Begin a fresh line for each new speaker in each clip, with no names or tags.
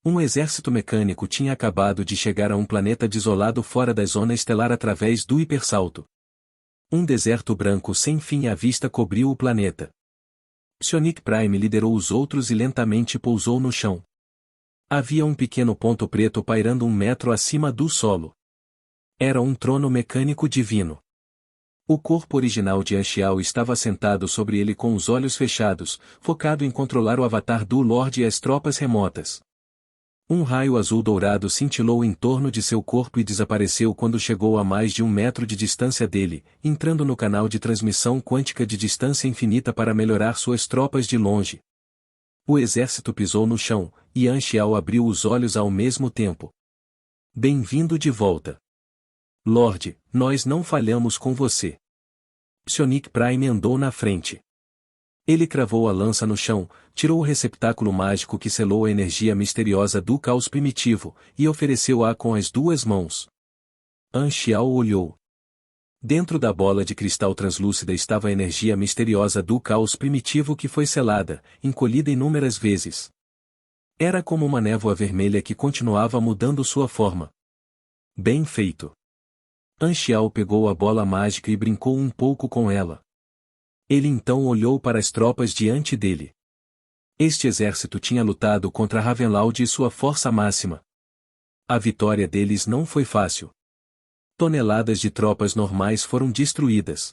Um exército mecânico tinha acabado de chegar a um planeta desolado fora da zona estelar através do hipersalto. Um deserto branco sem fim à vista cobriu o planeta. Psionic Prime liderou os outros e lentamente pousou no chão. Havia um pequeno ponto preto pairando 1 metro acima do solo. Era um trono mecânico divino. O corpo original de Anxiao estava sentado sobre ele com os olhos fechados, focado em controlar o avatar do Lorde e as tropas remotas. Um raio azul dourado cintilou em torno de seu corpo e desapareceu quando chegou a mais de 1 metro de distância dele, entrando no canal de transmissão quântica de distância infinita para melhorar suas tropas de longe. O exército pisou no chão, e Anxiao abriu os olhos ao mesmo tempo. Bem-vindo de volta. Lorde, nós não falhamos com você. Psionic Prime andou na frente. Ele cravou a lança no chão, tirou o receptáculo mágico que selou a energia misteriosa do caos primitivo, e ofereceu-a com as 2 mãos. Anxiao olhou. Dentro da bola de cristal translúcida estava a energia misteriosa do caos primitivo que foi selada, encolhida inúmeras vezes. Era como uma névoa vermelha que continuava mudando sua forma. Bem feito. Anxiao pegou a bola mágica e brincou um pouco com ela. Ele então olhou para as tropas diante dele. Este exército tinha lutado contra Ravenloud e sua força máxima. A vitória deles não foi fácil. Toneladas de tropas normais foram destruídas.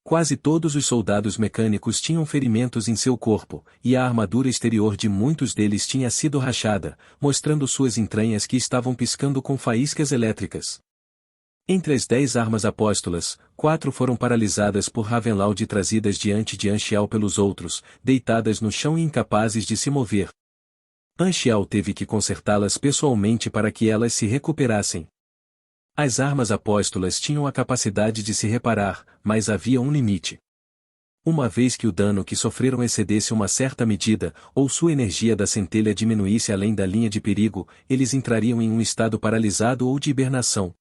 Quase todos os soldados mecânicos tinham ferimentos em seu corpo, e a armadura exterior de muitos deles tinha sido rachada, mostrando suas entranhas que estavam piscando com faíscas elétricas. Entre as 10 armas apóstolas, 4 foram paralisadas por Ravenloud e trazidas diante de Anxiao pelos outros, deitadas no chão e incapazes de se mover. Anxiao teve que consertá-las pessoalmente para que elas se recuperassem. As armas apóstolas tinham a capacidade de se reparar, mas havia um limite. Uma vez que o dano que sofreram excedesse uma certa medida, ou sua energia da centelha diminuísse além da linha de perigo, eles entrariam em um estado paralisado ou de hibernação.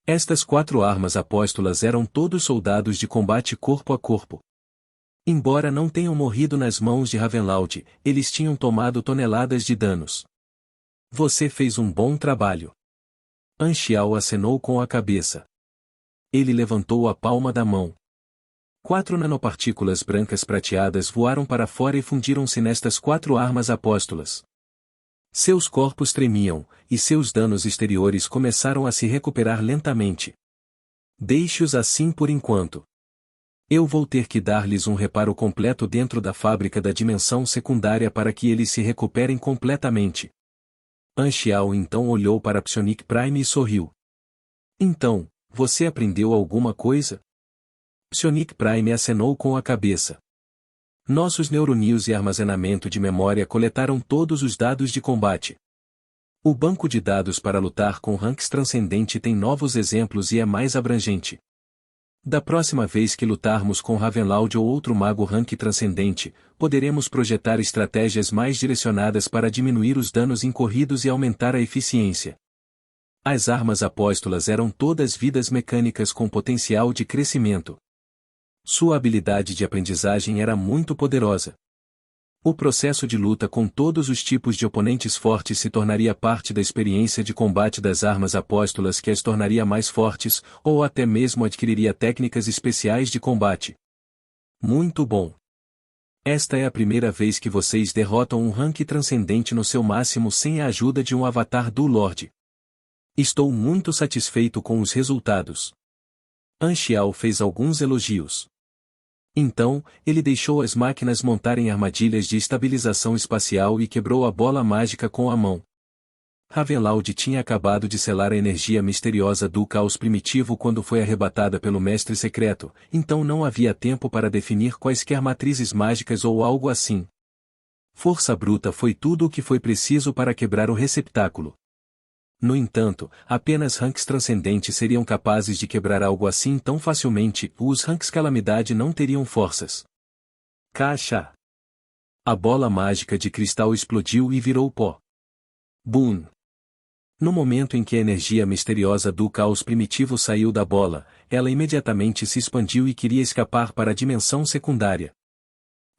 Estas 4 armas apóstolas eram todos soldados de combate corpo a corpo. Embora não tenham morrido nas mãos de Ravenloud, eles tinham tomado toneladas de danos. Você fez um bom trabalho. Anxiao acenou com a cabeça. Ele levantou a palma da mão. 4 nanopartículas brancas prateadas voaram para fora e fundiram-se nestas 4 armas apóstolas. Seus corpos tremiam, e seus danos exteriores começaram a se recuperar lentamente. Deixe-os assim por enquanto. Eu vou ter que dar-lhes um reparo completo dentro da fábrica da dimensão secundária para que eles se recuperem completamente. Anxiao então olhou para Psionic Prime e sorriu. Então, você aprendeu alguma coisa? Psionic Prime acenou com a cabeça. Nossos neurônios e armazenamento de memória coletaram todos os dados de combate. O banco de dados para lutar com ranks transcendente tem novos exemplos e é mais abrangente. Da próxima vez que lutarmos com Ravenloud ou outro mago rank transcendente, poderemos projetar estratégias mais direcionadas para diminuir os danos incorridos e aumentar a eficiência. As armas apóstolas eram todas vidas mecânicas com potencial de crescimento. Sua habilidade de aprendizagem era muito poderosa. O processo de luta com todos os tipos de oponentes fortes se tornaria parte da experiência de combate das armas apóstolas que as tornaria mais fortes, ou até mesmo adquiriria técnicas especiais de combate. Muito bom. Esta é a primeira vez que vocês derrotam um rank transcendente no seu máximo sem a ajuda de um avatar do Lorde. Estou muito satisfeito com os resultados. Anxiao fez alguns elogios. Então, ele deixou as máquinas montarem armadilhas de estabilização espacial e quebrou a bola mágica com a mão. Ravenloud tinha acabado de selar a energia misteriosa do caos primitivo quando foi arrebatada pelo Mestre Secreto, então não havia tempo para definir quaisquer matrizes mágicas ou algo assim. Força bruta foi tudo o que foi preciso para quebrar o receptáculo. No entanto, apenas ranks transcendentes seriam capazes de quebrar algo assim tão facilmente, os ranks calamidade não teriam forças. Caixa! A bola mágica de cristal explodiu e virou pó. Boom! No momento em que a energia misteriosa do caos primitivo saiu da bola, ela imediatamente se expandiu e queria escapar para a dimensão secundária.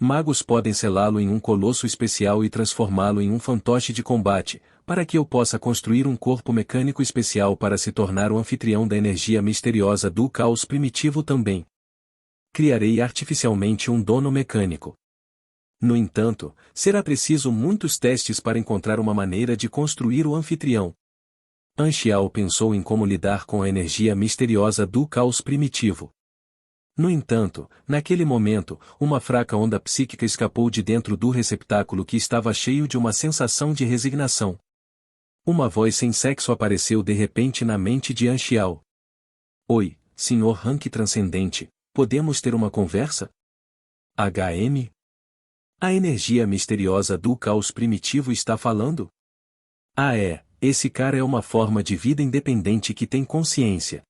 Magos podem selá-lo em um colosso especial e transformá-lo em um fantoche de combate, para que eu possa construir um corpo mecânico especial para se tornar o anfitrião da energia misteriosa do caos primitivo também. Criarei artificialmente um dono mecânico. No entanto, será preciso muitos testes para encontrar uma maneira de construir o anfitrião. Anxiao pensou em como lidar com a energia misteriosa do caos primitivo. No entanto, naquele momento, uma fraca onda psíquica escapou de dentro do receptáculo que estava cheio de uma sensação de resignação. Uma voz sem sexo apareceu de repente na mente de Anxiao. Oi, Sr. Rank Transcendente, podemos ter uma conversa? HM? A energia misteriosa do caos primitivo está falando? Ah esse cara é uma forma de vida independente que tem consciência.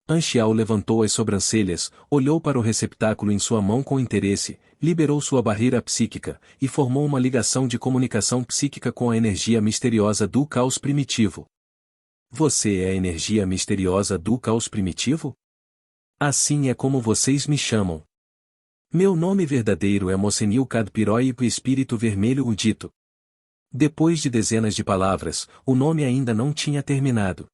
Anxiao levantou as sobrancelhas, olhou para o receptáculo em sua mão com interesse, liberou sua barreira psíquica, e formou uma ligação de comunicação psíquica com a energia misteriosa do caos primitivo. Você é a energia misteriosa do caos primitivo? Assim é como vocês me chamam. Meu nome verdadeiro é Mocenil Cadpiroi e Espírito Vermelho Udito. Depois de dezenas de palavras, o nome ainda não tinha terminado.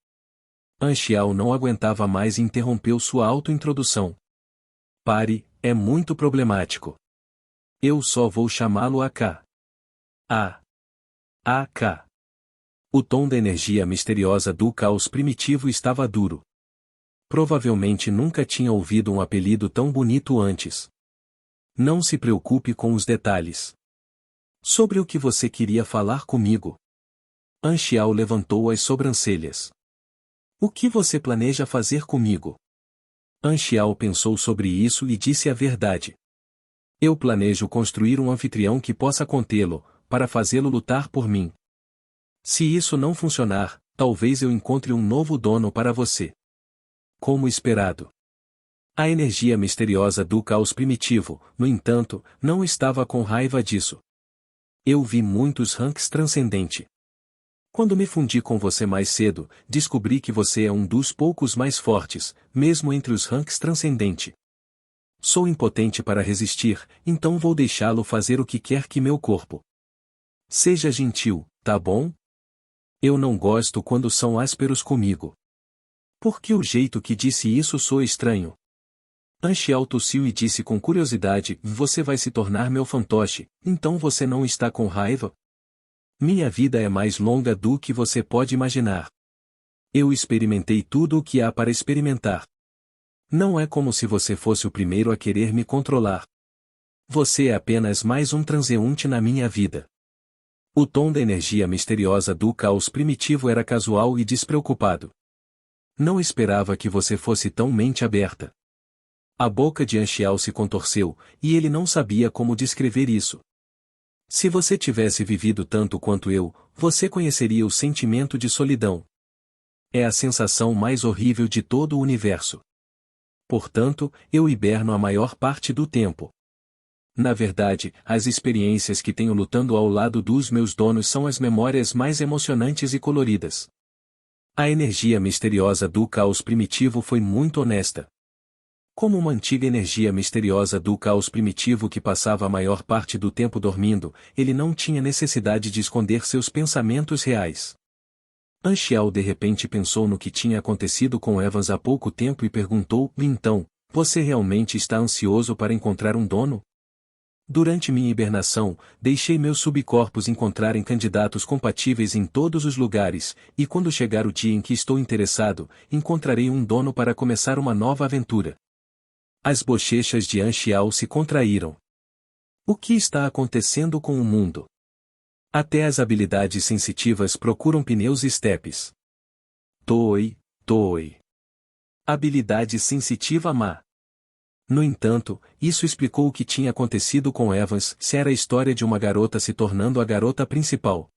Anxiao não aguentava mais e interrompeu sua auto-introdução. Pare, é muito problemático. Eu só vou chamá-lo AK. AK. O tom da energia misteriosa do caos primitivo estava duro. Provavelmente nunca tinha ouvido um apelido tão bonito antes. Não se preocupe com os detalhes. Sobre o que você queria falar comigo? Anxiao levantou as sobrancelhas. O que você planeja fazer comigo? Anxiao pensou sobre isso e disse a verdade. Eu planejo construir um anfitrião que possa contê-lo, para fazê-lo lutar por mim. Se isso não funcionar, talvez eu encontre um novo dono para você. Como esperado. A energia misteriosa do caos primitivo, no entanto, não estava com raiva disso. Eu vi muitos ranks transcendente. Quando me fundi com você mais cedo, descobri que você é um dos poucos mais fortes, mesmo entre os ranks transcendente. Sou impotente para resistir, então vou deixá-lo fazer o que quer que meu corpo. Seja gentil, tá bom? Eu não gosto quando são ásperos comigo. Por que o jeito que disse isso soa estranho? Anxiao tossiu e disse com curiosidade, você vai se tornar meu fantoche, então você não está com raiva? Minha vida é mais longa do que você pode imaginar. Eu experimentei tudo o que há para experimentar. Não é como se você fosse o primeiro a querer me controlar. Você é apenas mais um transeunte na minha vida. O tom da energia misteriosa do caos primitivo era casual e despreocupado. Não esperava que você fosse tão mente aberta. A boca de Anxiao se contorceu, e ele não sabia como descrever isso. Se você tivesse vivido tanto quanto eu, você conheceria o sentimento de solidão. É a sensação mais horrível de todo o universo. Portanto, eu hiberno a maior parte do tempo. Na verdade, as experiências que tenho lutando ao lado dos meus donos são as memórias mais emocionantes e coloridas. A energia misteriosa do caos primitivo foi muito honesta. Como uma antiga energia misteriosa do caos primitivo que passava a maior parte do tempo dormindo, ele não tinha necessidade de esconder seus pensamentos reais. Anxiao de repente pensou no que tinha acontecido com Evans há pouco tempo e perguntou, então, você realmente está ansioso para encontrar um dono? Durante minha hibernação, deixei meus subcorpos encontrarem candidatos compatíveis em todos os lugares, e quando chegar o dia em que estou interessado, encontrarei um dono para começar uma nova aventura. As bochechas de Anxiao se contraíram. O que está acontecendo com o mundo? Até as habilidades sensitivas procuram pneus e estepes. Toei. Habilidade sensitiva má. No entanto, isso explicou o que tinha acontecido com Evans, se era a história de uma garota se tornando a garota principal.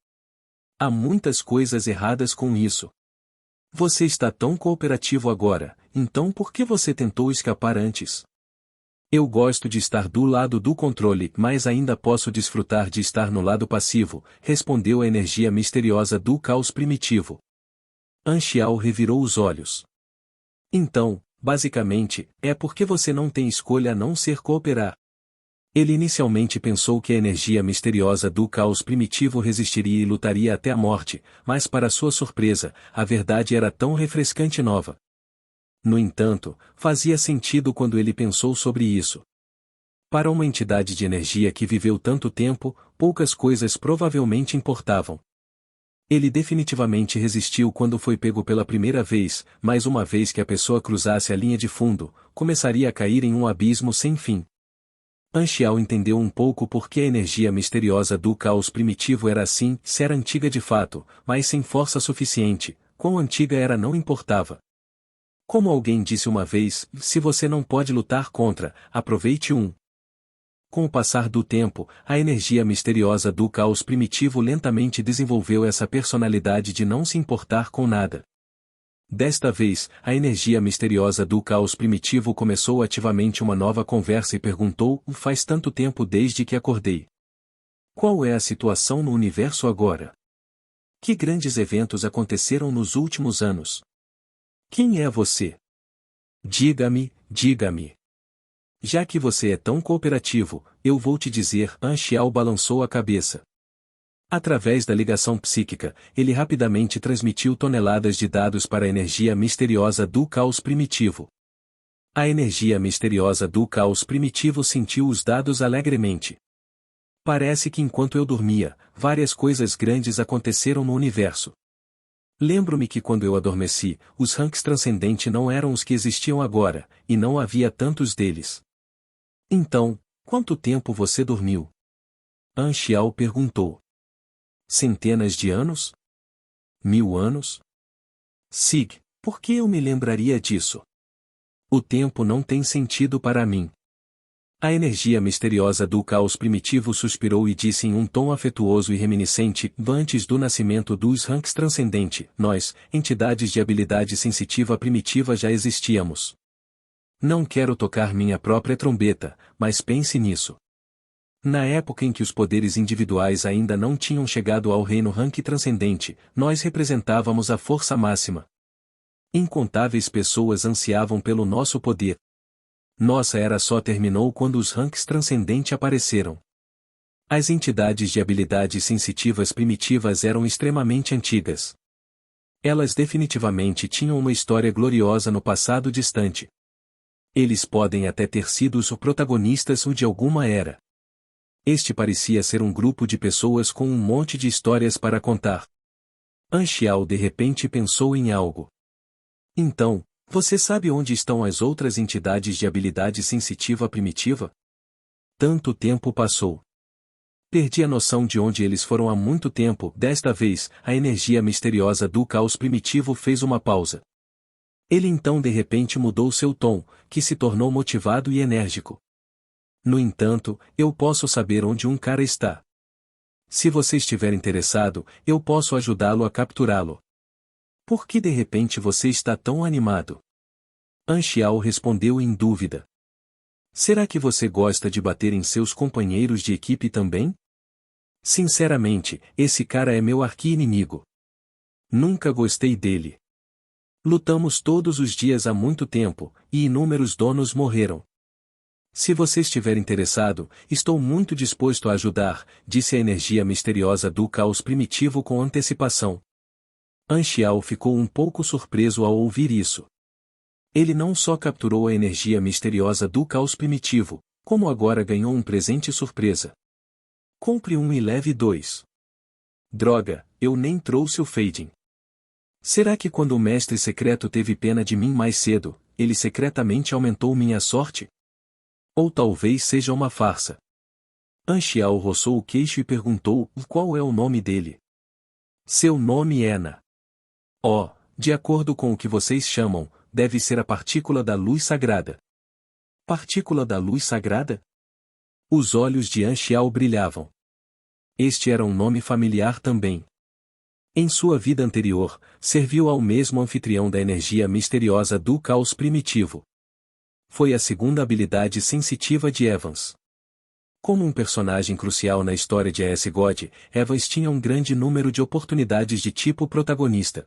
Há muitas coisas erradas com isso. Você está tão cooperativo agora, então por que você tentou escapar antes? Eu gosto de estar do lado do controle, mas ainda posso desfrutar de estar no lado passivo, respondeu a energia misteriosa do caos primitivo. Anxiao revirou os olhos. Então, basicamente, é porque você não tem escolha a não ser cooperar. Ele inicialmente pensou que a energia misteriosa do caos primitivo resistiria e lutaria até a morte, mas para sua surpresa, a verdade era tão refrescante e nova. No entanto, fazia sentido quando ele pensou sobre isso. Para uma entidade de energia que viveu tanto tempo, poucas coisas provavelmente importavam. Ele definitivamente resistiu quando foi pego pela primeira vez, mas uma vez que a pessoa cruzasse a linha de fundo, começaria a cair em um abismo sem fim. Anxiao entendeu um pouco por que a energia misteriosa do caos primitivo era assim, se era antiga de fato, mas sem força suficiente, quão antiga era não importava. Como alguém disse uma vez, se você não pode lutar contra, aproveite um. Com o passar do tempo, a energia misteriosa do caos primitivo lentamente desenvolveu essa personalidade de não se importar com nada. Desta vez, a energia misteriosa do caos primitivo começou ativamente uma nova conversa e perguntou: faz tanto tempo desde que acordei. Qual é a situação no universo agora? Que grandes eventos aconteceram nos últimos anos? Quem é você? Diga-me, diga-me. Já que você é tão cooperativo, eu vou te dizer. Anxiao balançou a cabeça. Através da ligação psíquica, ele rapidamente transmitiu toneladas de dados para a energia misteriosa do caos primitivo. A energia misteriosa do caos primitivo sentiu os dados alegremente. Parece que enquanto eu dormia, várias coisas grandes aconteceram no universo. Lembro-me que quando eu adormeci, os ranks transcendentes não eram os que existiam agora, e não havia tantos deles. Então, quanto tempo você dormiu? Anxiao perguntou. Centenas de anos? 1000 anos? Sig, por que eu me lembraria disso? O tempo não tem sentido para mim. A energia misteriosa do caos primitivo suspirou e disse em um tom afetuoso e reminiscente: antes do nascimento dos ranks transcendente, nós, entidades de habilidade sensitiva primitiva, já existíamos. Não quero tocar minha própria trombeta, mas pense nisso. Na época em que os poderes individuais ainda não tinham chegado ao reino rank transcendente, nós representávamos a força máxima. Incontáveis pessoas ansiavam pelo nosso poder. Nossa era só terminou quando os ranks transcendentes apareceram. As entidades de habilidades sensitivas primitivas eram extremamente antigas. Elas definitivamente tinham uma história gloriosa no passado distante. Eles podem até ter sido os protagonistas de alguma era. Este parecia ser um grupo de pessoas com um monte de histórias para contar. Anxiao de repente pensou em algo. Então, você sabe onde estão as outras entidades de habilidade sensitiva primitiva? Tanto tempo passou. Perdi a noção de onde eles foram há muito tempo. Desta vez, a energia misteriosa do caos primitivo fez uma pausa. Ele então de repente mudou seu tom, que se tornou motivado e enérgico. No entanto, eu posso saber onde um cara está. Se você estiver interessado, eu posso ajudá-lo a capturá-lo. Por que de repente você está tão animado? Anxiao respondeu em dúvida. Será que você gosta de bater em seus companheiros de equipe também? Sinceramente, esse cara é meu arqui-inimigo. Nunca gostei dele. Lutamos todos os dias há muito tempo, e inúmeros donos morreram. Se você estiver interessado, estou muito disposto a ajudar, disse a energia misteriosa do caos primitivo com antecipação. Anxiao ficou um pouco surpreso ao ouvir isso. Ele não só capturou a energia misteriosa do caos primitivo, como agora ganhou um presente surpresa. Compre um e leve dois. Droga, eu nem trouxe o fading. Será que quando o mestre secreto teve pena de mim mais cedo, ele secretamente aumentou minha sorte? Ou talvez seja uma farsa. Anxiao roçou o queixo e perguntou: qual é o nome dele? Seu nome é Na. Oh, de acordo com o que vocês chamam, deve ser a partícula da luz sagrada. Partícula da luz sagrada? Os olhos de Anxiao brilhavam. Este era um nome familiar também. Em sua vida anterior, serviu ao mesmo anfitrião da energia misteriosa do caos primitivo. Foi a segunda habilidade sensitiva de Evans. Como um personagem crucial na história de AS God, Evans tinha um grande número de oportunidades de tipo protagonista.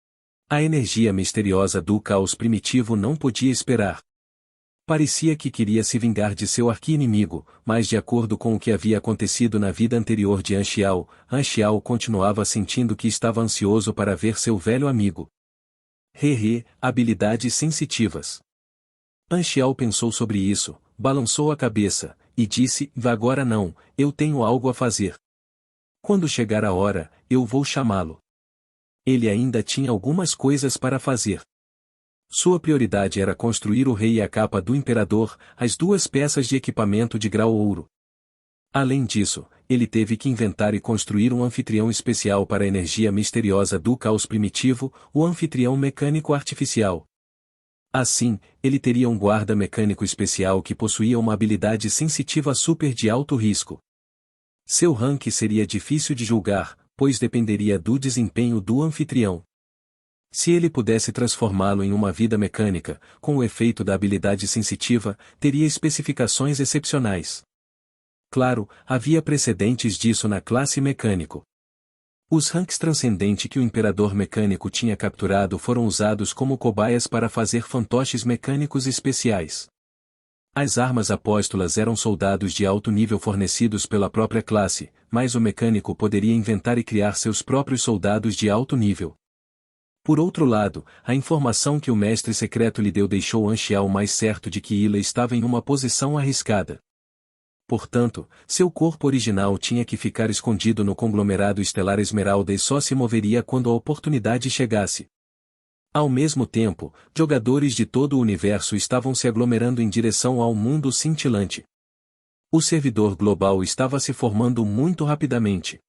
A energia misteriosa do caos primitivo não podia esperar. Parecia que queria se vingar de seu arqui-inimigo, mas de acordo com o que havia acontecido na vida anterior de Anxiao continuava sentindo que estava ansioso para ver seu velho amigo. Habilidades sensitivas. Anxiao pensou sobre isso, balançou a cabeça, e disse, agora não, eu tenho algo a fazer. Quando chegar a hora, eu vou chamá-lo. Ele ainda tinha algumas coisas para fazer. Sua prioridade era construir o rei e a capa do imperador, as duas peças de equipamento de grau ouro. Além disso, ele teve que inventar e construir um anfitrião especial para a energia misteriosa do caos primitivo, o anfitrião mecânico artificial. Assim, ele teria um guarda mecânico especial que possuía uma habilidade sensitiva super de alto risco. Seu rank seria difícil de julgar, pois dependeria do desempenho do anfitrião. Se ele pudesse transformá-lo em uma vida mecânica, com o efeito da habilidade sensitiva, teria especificações excepcionais. Claro, havia precedentes disso na classe mecânico. Os ranks transcendente que o Imperador Mecânico tinha capturado foram usados como cobaias para fazer fantoches mecânicos especiais. As armas apóstolas eram soldados de alto nível fornecidos pela própria classe, mas o mecânico poderia inventar e criar seus próprios soldados de alto nível. Por outro lado, a informação que o mestre secreto lhe deu deixou Anxiao mais certo de que Ila estava em uma posição arriscada. Portanto, seu corpo original tinha que ficar escondido no conglomerado estelar Esmeralda e só se moveria quando a oportunidade chegasse. Ao mesmo tempo, jogadores de todo o universo estavam se aglomerando em direção ao mundo cintilante. O servidor global estava se formando muito rapidamente.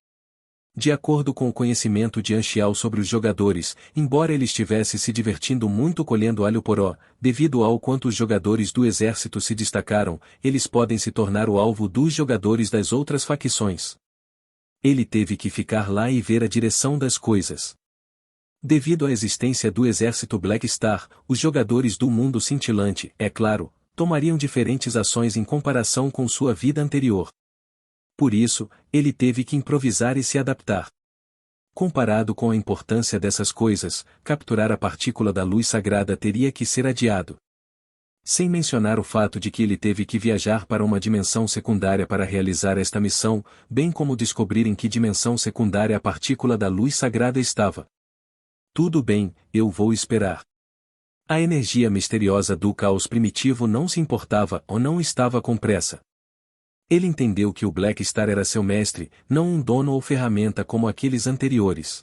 De acordo com o conhecimento de Anxiao sobre os jogadores, embora ele estivesse se divertindo muito colhendo alho poró, devido ao quanto os jogadores do exército se destacaram, eles podem se tornar o alvo dos jogadores das outras facções. Ele teve que ficar lá e ver a direção das coisas. Devido à existência do exército Black Star, os jogadores do mundo cintilante, é claro, tomariam diferentes ações em comparação com sua vida anterior. Por isso, ele teve que improvisar e se adaptar. Comparado com a importância dessas coisas, capturar a partícula da luz sagrada teria que ser adiado. Sem mencionar o fato de que ele teve que viajar para uma dimensão secundária para realizar esta missão, bem como descobrir em que dimensão secundária a partícula da luz sagrada estava. Tudo bem, eu vou esperar. A energia misteriosa do caos primitivo não se importava ou não estava com pressa. Ele entendeu que o Black Star era seu mestre, não um dono ou ferramenta como aqueles anteriores.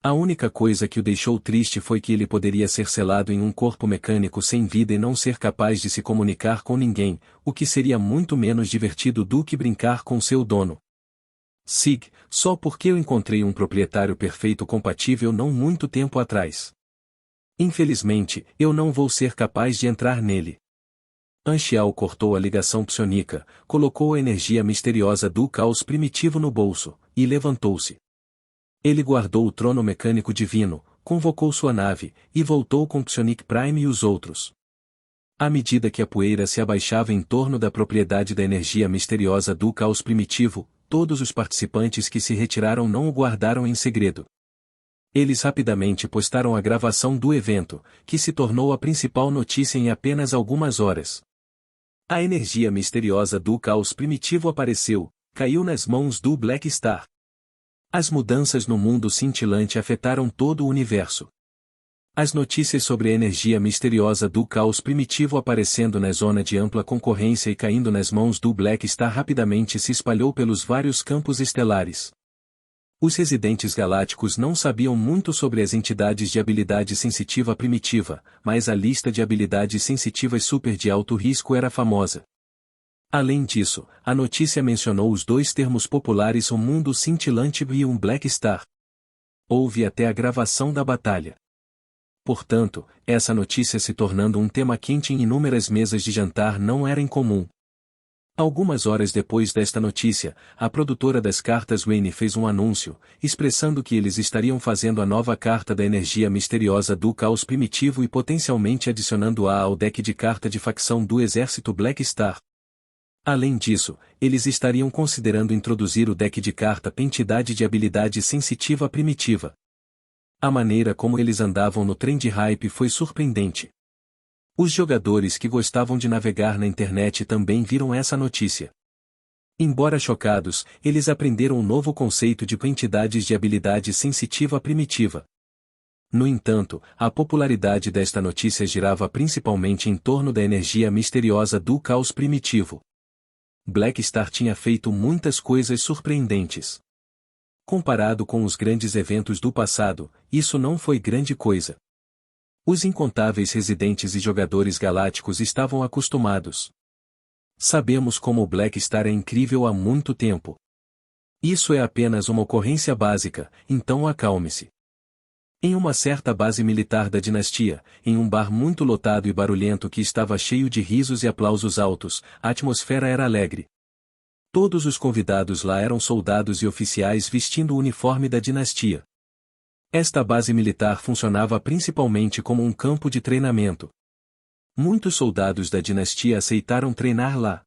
A única coisa que o deixou triste foi que ele poderia ser selado em um corpo mecânico sem vida e não ser capaz de se comunicar com ninguém, o que seria muito menos divertido do que brincar com seu dono. Sig, só porque eu encontrei um proprietário perfeito compatível não muito tempo atrás. Infelizmente, eu não vou ser capaz de entrar nele. Anxiao cortou a ligação psionica, colocou a energia misteriosa do caos primitivo no bolso, e levantou-se. Ele guardou o trono mecânico divino, convocou sua nave, e voltou com Psionic Prime e os outros. À medida que a poeira se abaixava em torno da propriedade da energia misteriosa do caos primitivo, todos os participantes que se retiraram não o guardaram em segredo. Eles rapidamente postaram a gravação do evento, que se tornou a principal notícia em apenas algumas horas. A energia misteriosa do caos primitivo apareceu, caiu nas mãos do Black Star. As mudanças no mundo cintilante afetaram todo o universo. As notícias sobre a energia misteriosa do caos primitivo aparecendo na zona de ampla concorrência e caindo nas mãos do Black Star rapidamente se espalhou pelos vários campos estelares. Os residentes galácticos não sabiam muito sobre as entidades de habilidade sensitiva primitiva, mas a lista de habilidades sensitivas super de alto risco era famosa. Além disso, a notícia mencionou os dois termos populares o mundo cintilante e um Black Star. Houve até a gravação da batalha. Portanto, essa notícia se tornando um tema quente em inúmeras mesas de jantar não era incomum. Algumas horas depois desta notícia, a produtora das cartas Wayne fez um anúncio, expressando que eles estariam fazendo a nova carta da energia misteriosa do caos primitivo e potencialmente adicionando-a ao deck de carta de facção do exército Black Star. Além disso, eles estariam considerando introduzir o deck de carta entidade de habilidade sensitiva primitiva. A maneira como eles andavam no trem de hype foi surpreendente. Os jogadores que gostavam de navegar na internet também viram essa notícia. Embora chocados, eles aprenderam um novo conceito de quantidades de habilidade sensitiva primitiva. No entanto, a popularidade desta notícia girava principalmente em torno da energia misteriosa do caos primitivo. Blackstar tinha feito muitas coisas surpreendentes. Comparado com os grandes eventos do passado, isso não foi grande coisa. Os incontáveis residentes e jogadores galácticos estavam acostumados. Sabemos como o Blackstar é incrível há muito tempo. Isso é apenas uma ocorrência básica, então acalme-se. Em uma certa base militar da dinastia, em um bar muito lotado e barulhento que estava cheio de risos e aplausos altos, a atmosfera era alegre. Todos os convidados lá eram soldados e oficiais vestindo o uniforme da dinastia. Esta base militar funcionava principalmente como um campo de treinamento. Muitos soldados da dinastia aceitaram treinar lá.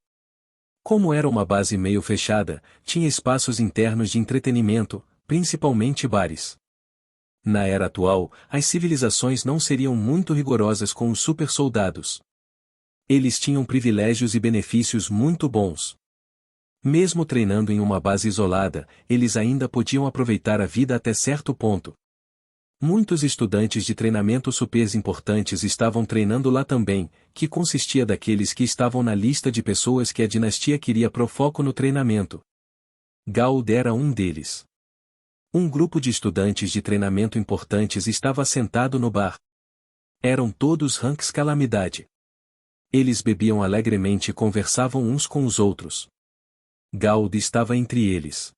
Como era uma base meio fechada, tinha espaços internos de entretenimento, principalmente bares. Na era atual, as civilizações não seriam muito rigorosas com os super-soldados. Eles tinham privilégios e benefícios muito bons. Mesmo treinando em uma base isolada, eles ainda podiam aproveitar a vida até certo ponto. Muitos estudantes de treinamento supers importantes estavam treinando lá também, que consistia daqueles que estavam na lista de pessoas que a dinastia queria pro foco no treinamento. Gaud era um deles. Um grupo de estudantes de treinamento importantes estava sentado no bar. Eram todos ranks calamidade. Eles bebiam alegremente e conversavam uns com os outros. Gaud estava entre eles.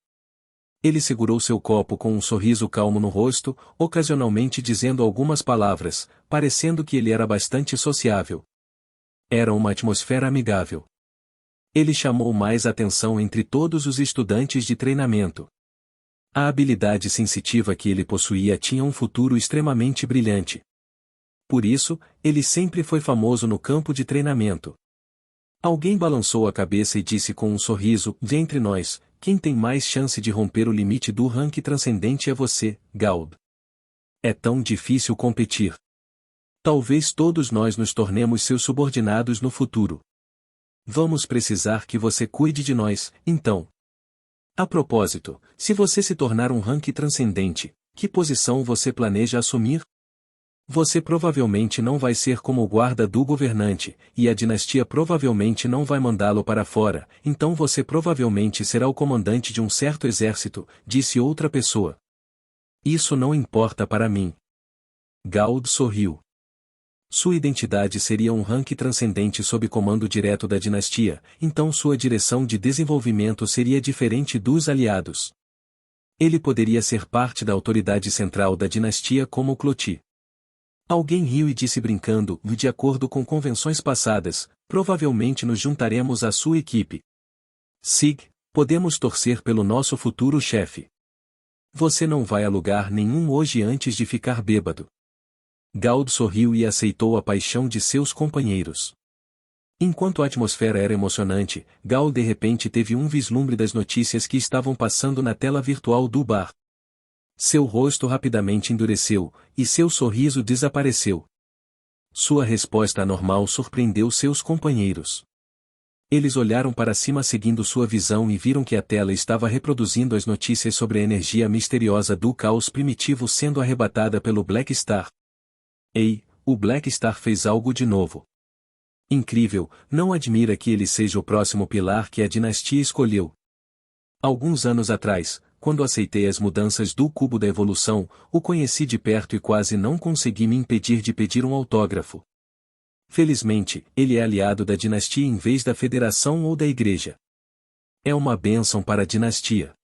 Ele segurou seu copo com um sorriso calmo no rosto, ocasionalmente dizendo algumas palavras, parecendo que ele era bastante sociável. Era uma atmosfera amigável. Ele chamou mais atenção entre todos os estudantes de treinamento. A habilidade sensitiva que ele possuía tinha um futuro extremamente brilhante. Por isso, ele sempre foi famoso no campo de treinamento. Alguém balançou a cabeça e disse com um sorriso: "De entre nós, quem tem mais chance de romper o limite do rank transcendente é você, Gaud. É tão difícil competir. Talvez todos nós nos tornemos seus subordinados no futuro. Vamos precisar que você cuide de nós, então. A propósito, se você se tornar um rank transcendente, que posição você planeja assumir? Você provavelmente não vai ser como o guarda do governante, e a dinastia provavelmente não vai mandá-lo para fora, então você provavelmente será o comandante de um certo exército, disse outra pessoa. Isso não importa para mim. Gaud sorriu. Sua identidade seria um rank transcendente sob comando direto da dinastia, então sua direção de desenvolvimento seria diferente dos aliados. Ele poderia ser parte da autoridade central da dinastia como Cloti. Alguém riu e disse brincando: "De acordo com convenções passadas, provavelmente nos juntaremos à sua equipe. Sig, podemos torcer pelo nosso futuro chefe. Você não vai a lugar nenhum hoje antes de ficar bêbado." Gaud sorriu e aceitou a paixão de seus companheiros. Enquanto a atmosfera era emocionante, Gaud de repente teve um vislumbre das notícias que estavam passando na tela virtual do bar. Seu rosto rapidamente endureceu, e seu sorriso desapareceu. Sua resposta anormal surpreendeu seus companheiros. Eles olharam para cima seguindo sua visão e viram que a tela estava reproduzindo as notícias sobre a energia misteriosa do caos primitivo sendo arrebatada pelo Blackstar. Ei, o Blackstar fez algo de novo. Incrível, não admira que ele seja o próximo pilar que a dinastia escolheu. Alguns anos atrás, quando aceitei as mudanças do cubo da evolução, o conheci de perto e quase não consegui me impedir de pedir um autógrafo. Felizmente, ele é aliado da dinastia em vez da federação ou da igreja. É uma bênção para a dinastia.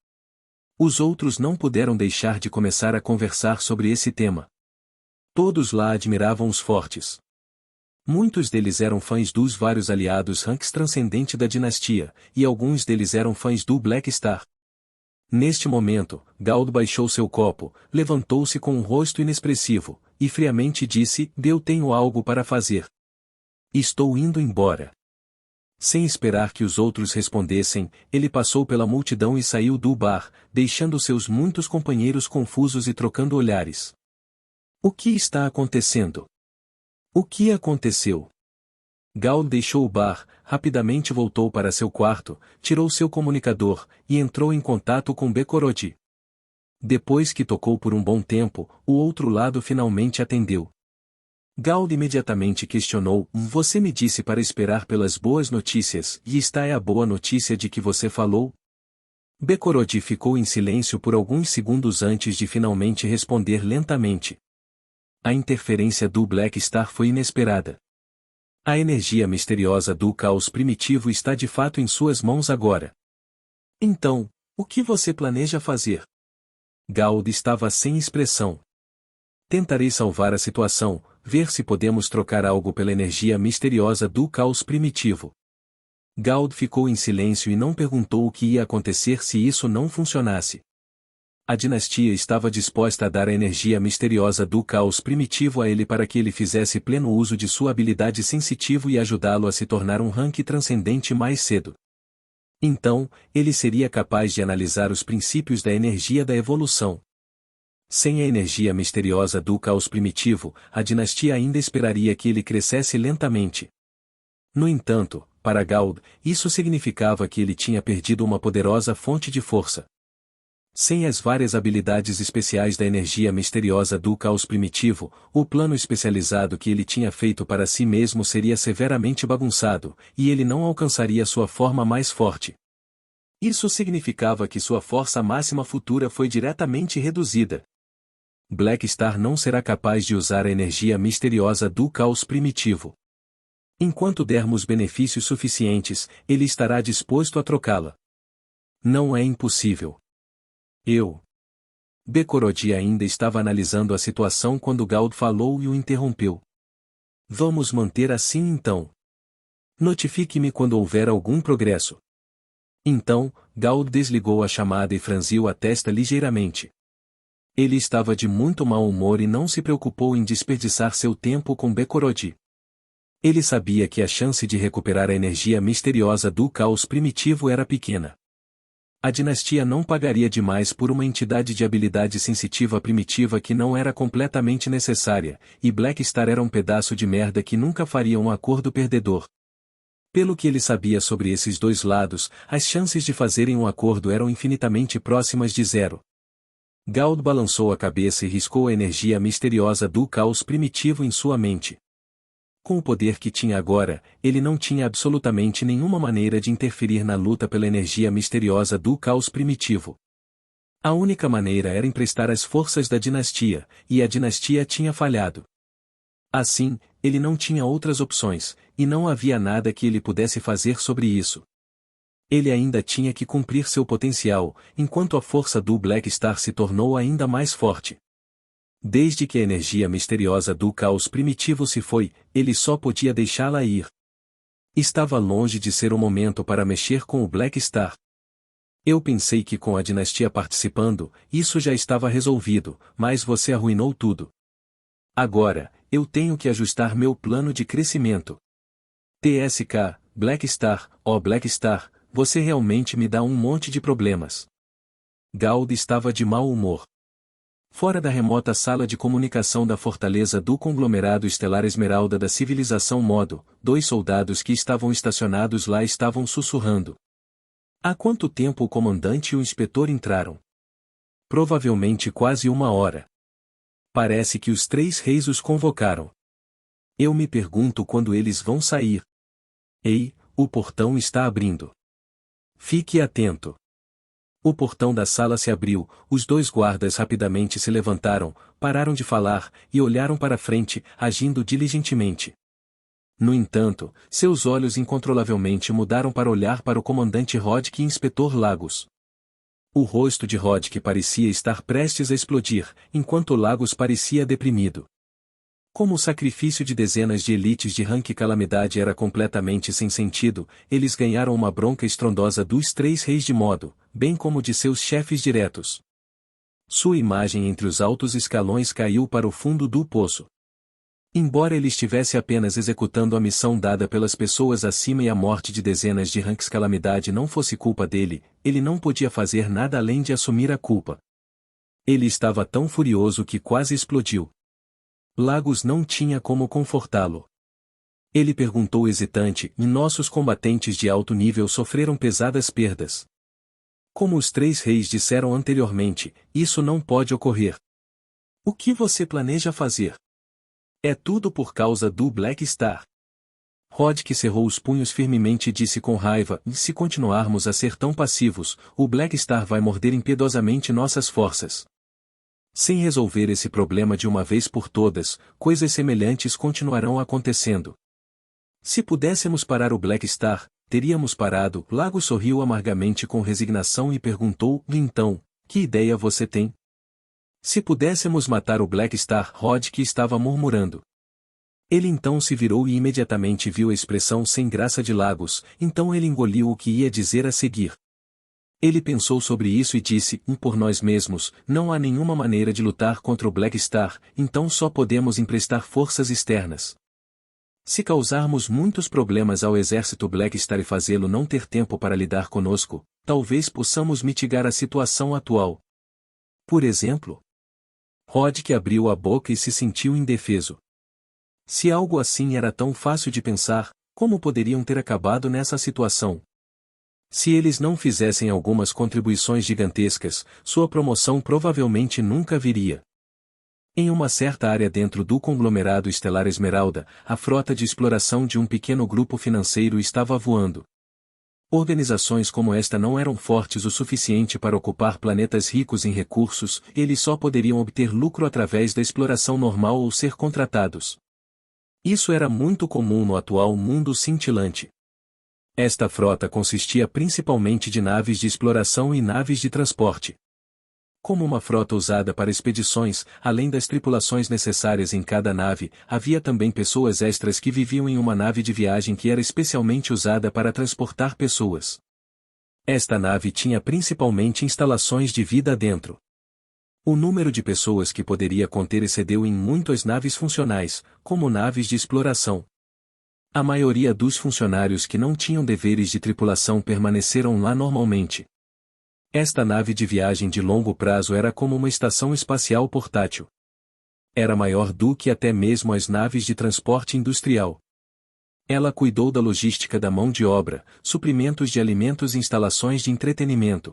Os outros não puderam deixar de começar a conversar sobre esse tema. Todos lá admiravam os fortes. Muitos deles eram fãs dos vários aliados ranks transcendente da dinastia, e alguns deles eram fãs do Blackstar. Neste momento, Gaud baixou seu copo, levantou-se com um rosto inexpressivo, e friamente disse: "Eu tenho algo para fazer. Estou indo embora." Sem esperar que os outros respondessem, ele passou pela multidão e saiu do bar, deixando seus muitos companheiros confusos e trocando olhares. O que está acontecendo? O que aconteceu? Gald deixou o bar, rapidamente voltou para seu quarto, tirou seu comunicador, e entrou em contato com Bekorodi. Depois que tocou por um bom tempo, o outro lado finalmente atendeu. Gald imediatamente questionou: Você me disse para esperar pelas boas notícias, e esta é a boa notícia de que você falou? Bekorodi ficou em silêncio por alguns segundos antes de finalmente responder lentamente. A interferência do Black Star foi inesperada. A energia misteriosa do caos primitivo está de fato em suas mãos agora. Então, o que você planeja fazer? Gald estava sem expressão. Tentarei salvar a situação, ver se podemos trocar algo pela energia misteriosa do caos primitivo. Gald ficou em silêncio e não perguntou o que ia acontecer se isso não funcionasse. A dinastia estava disposta a dar a energia misteriosa do caos primitivo a ele para que ele fizesse pleno uso de sua habilidade sensitivo e ajudá-lo a se tornar um rank transcendente mais cedo. Então, ele seria capaz de analisar os princípios da energia da evolução. Sem a energia misteriosa do caos primitivo, a dinastia ainda esperaria que ele crescesse lentamente. No entanto, para Gald, isso significava que ele tinha perdido uma poderosa fonte de força. Sem as várias habilidades especiais da energia misteriosa do caos primitivo, o plano especializado que ele tinha feito para si mesmo seria severamente bagunçado, e ele não alcançaria sua forma mais forte. Isso significava que sua força máxima futura foi diretamente reduzida. Black Star não será capaz de usar a energia misteriosa do caos primitivo. Enquanto dermos benefícios suficientes, ele estará disposto a trocá-la. Não é impossível. Bekorodi ainda estava analisando a situação quando Gald falou e o interrompeu. Vamos manter assim então. Notifique-me quando houver algum progresso. Então, Gald desligou a chamada e franziu a testa ligeiramente. Ele estava de muito mau humor e não se preocupou em desperdiçar seu tempo com Bekorodi. Ele sabia que a chance de recuperar a energia misteriosa do caos primitivo era pequena. A dinastia não pagaria demais por uma entidade de habilidade sensitiva primitiva que não era completamente necessária, e Black Star era um pedaço de merda que nunca faria um acordo perdedor. Pelo que ele sabia sobre esses dois lados, as chances de fazerem um acordo eram infinitamente próximas de zero. Gald balançou a cabeça e riscou a energia misteriosa do caos primitivo em sua mente. Com o poder que tinha agora, ele não tinha absolutamente nenhuma maneira de interferir na luta pela energia misteriosa do caos primitivo. A única maneira era emprestar as forças da dinastia, e a dinastia tinha falhado. Assim, ele não tinha outras opções, e não havia nada que ele pudesse fazer sobre isso. Ele ainda tinha que cumprir seu potencial, enquanto a força do Black Star se tornou ainda mais forte. Desde que a energia misteriosa do caos primitivo se foi, ele só podia deixá-la ir. Estava longe de ser o momento para mexer com o Black Star. Eu pensei que com a dinastia participando, isso já estava resolvido, mas você arruinou tudo. Agora, eu tenho que ajustar meu plano de crescimento. TSK, Black Star, Black Star, você realmente me dá um monte de problemas. Gald estava de mau humor. Fora da remota sala de comunicação da fortaleza do conglomerado estelar Esmeralda da civilização Modo, 2 soldados que estavam estacionados lá estavam sussurrando. Há quanto tempo o comandante e o inspetor entraram? Provavelmente quase 1 hora. Parece que os 3 reis os convocaram. Eu me pergunto quando eles vão sair. Ei, o portão está abrindo. Fique atento. O portão da sala se abriu, os 2 guardas rapidamente se levantaram, pararam de falar, e olharam para frente, agindo diligentemente. No entanto, seus olhos incontrolavelmente mudaram para olhar para o comandante Rodk e inspetor Lagos. O rosto de Rodk parecia estar prestes a explodir, enquanto Lagos parecia deprimido. Como o sacrifício de dezenas de elites de rank calamidade era completamente sem sentido, eles ganharam uma bronca estrondosa dos 3 reis de Modo, bem como de seus chefes diretos. Sua imagem entre os altos escalões caiu para o fundo do poço. Embora ele estivesse apenas executando a missão dada pelas pessoas acima e a morte de dezenas de ranks calamidade não fosse culpa dele, ele não podia fazer nada além de assumir a culpa. Ele estava tão furioso que quase explodiu. Lagos não tinha como confortá-lo. Ele perguntou hesitante, e nossos combatentes de alto nível sofreram pesadas perdas. Como os 3 reis disseram anteriormente, isso não pode ocorrer. O que você planeja fazer? É tudo por causa do Black Star. Roderick cerrou os punhos firmemente e disse com raiva, se continuarmos a ser tão passivos, o Black Star vai morder impiedosamente nossas forças. Sem resolver esse problema de uma vez por todas, coisas semelhantes continuarão acontecendo. Se pudéssemos parar o Black Star, teríamos parado. Lago sorriu amargamente com resignação e perguntou, então, que ideia você tem? Se pudéssemos matar o Black Star, Roderick estava murmurando. Ele então se virou e imediatamente viu a expressão sem graça de Lagos, então ele engoliu o que ia dizer a seguir. Ele pensou sobre isso e disse, por nós mesmos, não há nenhuma maneira de lutar contra o Black Star, então só podemos emprestar forças externas. Se causarmos muitos problemas ao exército Black Star e fazê-lo não ter tempo para lidar conosco, talvez possamos mitigar a situação atual. Por exemplo, Roderick abriu a boca e se sentiu indefeso. Se algo assim era tão fácil de pensar, como poderiam ter acabado nessa situação? Se eles não fizessem algumas contribuições gigantescas, sua promoção provavelmente nunca viria. Em uma certa área dentro do conglomerado estelar Esmeralda, a frota de exploração de um pequeno grupo financeiro estava voando. Organizações como esta não eram fortes o suficiente para ocupar planetas ricos em recursos, eles só poderiam obter lucro através da exploração normal ou ser contratados. Isso era muito comum no atual mundo cintilante. Esta frota consistia principalmente de naves de exploração e naves de transporte. Como uma frota usada para expedições, além das tripulações necessárias em cada nave, havia também pessoas extras que viviam em uma nave de viagem que era especialmente usada para transportar pessoas. Esta nave tinha principalmente instalações de vida dentro. O número de pessoas que poderia conter excedeu em muito as naves funcionais, como naves de exploração. A maioria dos funcionários que não tinham deveres de tripulação permaneceram lá normalmente. Esta nave de viagem de longo prazo era como uma estação espacial portátil. Era maior do que até mesmo as naves de transporte industrial. Ela cuidou da logística da mão de obra, suprimentos de alimentos e instalações de entretenimento.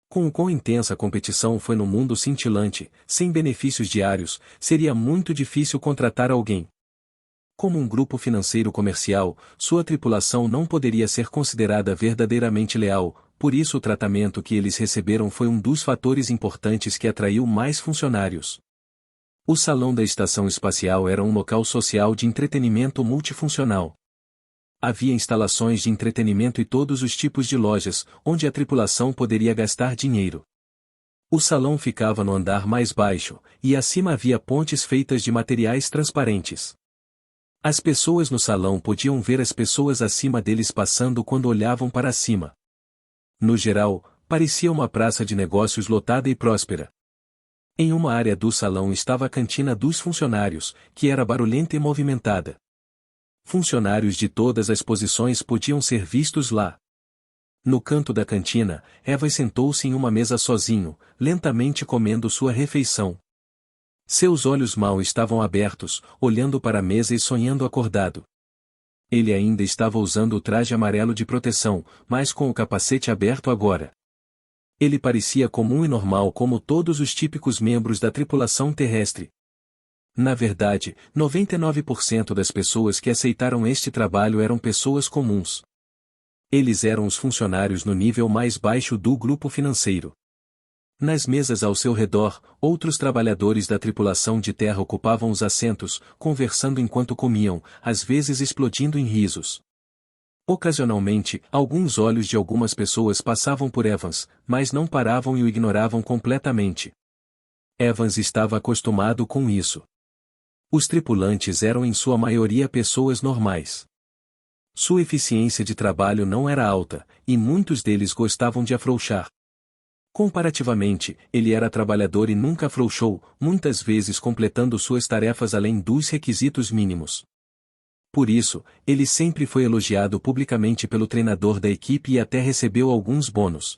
Com o quão intensa a competição foi no mundo cintilante, sem benefícios diários, seria muito difícil contratar alguém. Como um grupo financeiro comercial, sua tripulação não poderia ser considerada verdadeiramente leal, por isso o tratamento que eles receberam foi um dos fatores importantes que atraiu mais funcionários. O salão da estação espacial era um local social de entretenimento multifuncional. Havia instalações de entretenimento e todos os tipos de lojas, onde a tripulação poderia gastar dinheiro. O salão ficava no andar mais baixo, e acima havia pontes feitas de materiais transparentes. As pessoas no salão podiam ver as pessoas acima deles passando quando olhavam para cima. No geral, parecia uma praça de negócios lotada e próspera. Em uma área do salão estava a cantina dos funcionários, que era barulhenta e movimentada. Funcionários de todas as posições podiam ser vistos lá. No canto da cantina, Evans sentou-se em uma mesa sozinho, lentamente comendo sua refeição. Seus olhos mal estavam abertos, olhando para a mesa e sonhando acordado. Ele ainda estava usando o traje amarelo de proteção, mas com o capacete aberto agora. Ele parecia comum e normal como todos os típicos membros da tripulação terrestre. Na verdade, 99% das pessoas que aceitaram este trabalho eram pessoas comuns. Eles eram os funcionários no nível mais baixo do grupo financeiro. Nas mesas ao seu redor, outros trabalhadores da tripulação de terra ocupavam os assentos, conversando enquanto comiam, às vezes explodindo em risos. Ocasionalmente, alguns olhos de algumas pessoas passavam por Evans, mas não paravam e o ignoravam completamente. Evans estava acostumado com isso. Os tripulantes eram em sua maioria pessoas normais. Sua eficiência de trabalho não era alta, e muitos deles gostavam de afrouxar. Comparativamente, ele era trabalhador e nunca afrouxou, muitas vezes completando suas tarefas além dos requisitos mínimos. Por isso, ele sempre foi elogiado publicamente pelo treinador da equipe e até recebeu alguns bônus.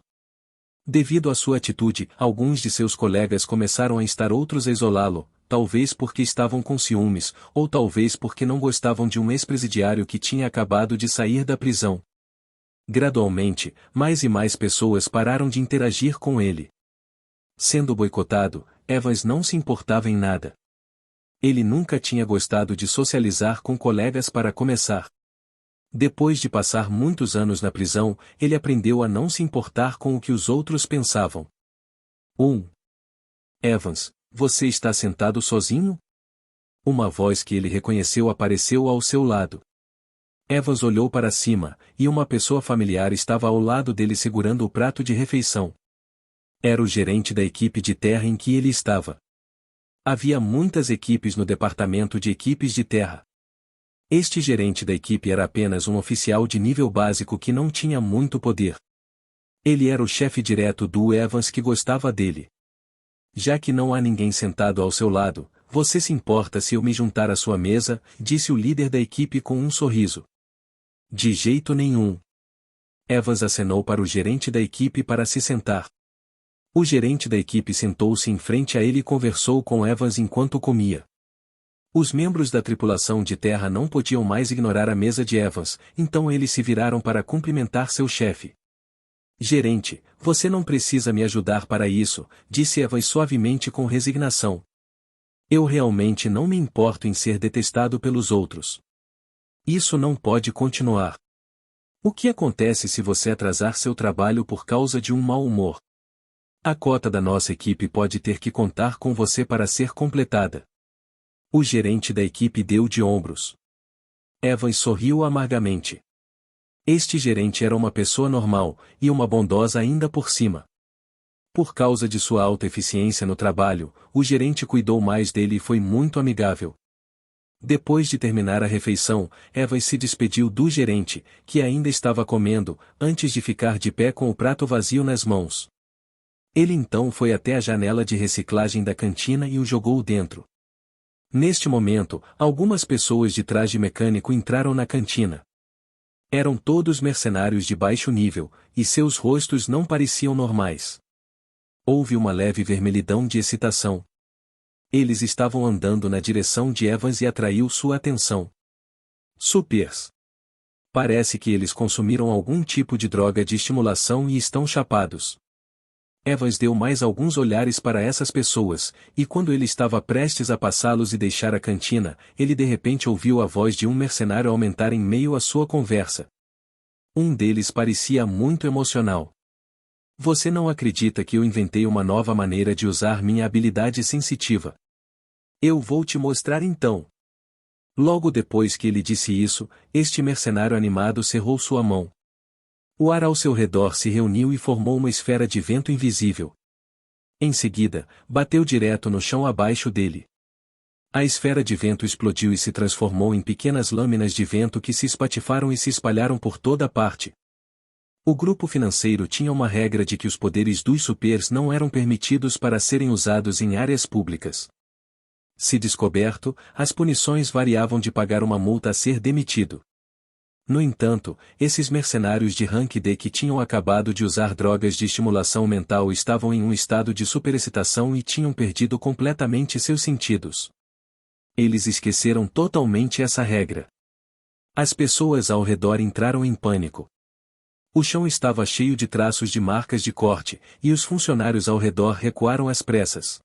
Devido à sua atitude, alguns de seus colegas começaram a instar outros a isolá-lo, talvez porque estavam com ciúmes, ou talvez porque não gostavam de um ex-presidiário que tinha acabado de sair da prisão. Gradualmente, mais e mais pessoas pararam de interagir com ele. Sendo boicotado, Evans não se importava em nada. Ele nunca tinha gostado de socializar com colegas para começar. Depois de passar muitos anos na prisão, ele aprendeu a não se importar com o que os outros pensavam. 1. Evans, você está sentado sozinho? Uma voz que ele reconheceu apareceu ao seu lado. Evans olhou para cima, e uma pessoa familiar estava ao lado dele segurando o prato de refeição. Era o gerente da equipe de terra em que ele estava. Havia muitas equipes no departamento de equipes de terra. Este gerente da equipe era apenas um oficial de nível básico que não tinha muito poder. Ele era o chefe direto do Evans que gostava dele. Já que não há ninguém sentado ao seu lado, você se importa se eu me juntar à sua mesa? Disse o líder da equipe com um sorriso. De jeito nenhum. Evans acenou para o gerente da equipe para se sentar. O gerente da equipe sentou-se em frente a ele e conversou com Evans enquanto comia. Os membros da tripulação de terra não podiam mais ignorar a mesa de Evans, então eles se viraram para cumprimentar seu chefe. Gerente, você não precisa me ajudar para isso, disse Evans suavemente com resignação. Eu realmente não me importo em ser detestado pelos outros. Isso não pode continuar. O que acontece se você atrasar seu trabalho por causa de um mau humor? A cota da nossa equipe pode ter que contar com você para ser completada. O gerente da equipe deu de ombros. Evans sorriu amargamente. Este gerente era uma pessoa normal, e uma bondosa ainda por cima. Por causa de sua alta eficiência no trabalho, o gerente cuidou mais dele e foi muito amigável. Depois de terminar a refeição, Evans se despediu do gerente, que ainda estava comendo, antes de ficar de pé com o prato vazio nas mãos. Ele então foi até a janela de reciclagem da cantina e o jogou dentro. Neste momento, algumas pessoas de traje mecânico entraram na cantina. Eram todos mercenários de baixo nível, e seus rostos não pareciam normais. Houve uma leve vermelhidão de excitação. Eles estavam andando na direção de Evans e atraiu sua atenção. Supers. Parece que eles consumiram algum tipo de droga de estimulação e estão chapados. Evans deu mais alguns olhares para essas pessoas, e quando ele estava prestes a passá-los e deixar a cantina, ele de repente ouviu a voz de um mercenário aumentar em meio à sua conversa. Um deles parecia muito emocional. Você não acredita que eu inventei uma nova maneira de usar minha habilidade sensitiva? Eu vou te mostrar então. Logo depois que ele disse isso, este mercenário animado cerrou sua mão. O ar ao seu redor se reuniu e formou uma esfera de vento invisível. Em seguida, bateu direto no chão abaixo dele. A esfera de vento explodiu e se transformou em pequenas lâminas de vento que se espatifaram e se espalharam por toda parte. O grupo financeiro tinha uma regra de que os poderes dos supers não eram permitidos para serem usados em áreas públicas. Se descoberto, as punições variavam de pagar uma multa a ser demitido. No entanto, esses mercenários de rank D que tinham acabado de usar drogas de estimulação mental estavam em um estado de superexcitação e tinham perdido completamente seus sentidos. Eles esqueceram totalmente essa regra. As pessoas ao redor entraram em pânico. O chão estava cheio de traços de marcas de corte, e os funcionários ao redor recuaram às pressas.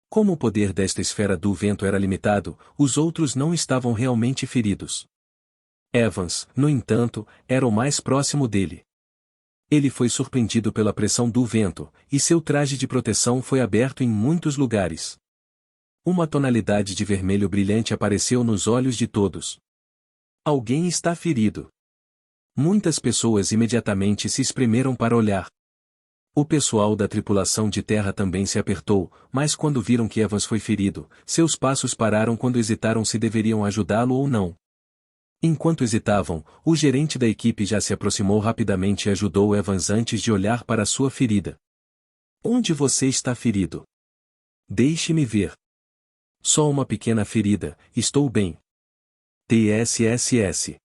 Como o poder desta esfera do vento era limitado, os outros não estavam realmente feridos. Evans, no entanto, era o mais próximo dele. Ele foi surpreendido pela pressão do vento, e seu traje de proteção foi aberto em muitos lugares. Uma tonalidade de vermelho brilhante apareceu nos olhos de todos. Alguém está ferido. Muitas pessoas imediatamente se espremeram para olhar. O pessoal da tripulação de terra também se apertou, mas quando viram que Evans foi ferido, seus passos pararam quando hesitaram se deveriam ajudá-lo ou não. Enquanto hesitavam, o gerente da equipe já se aproximou rapidamente e ajudou Evans antes de olhar para sua ferida. Onde você está ferido? Deixe-me ver. Só uma pequena ferida, estou bem. TSSS.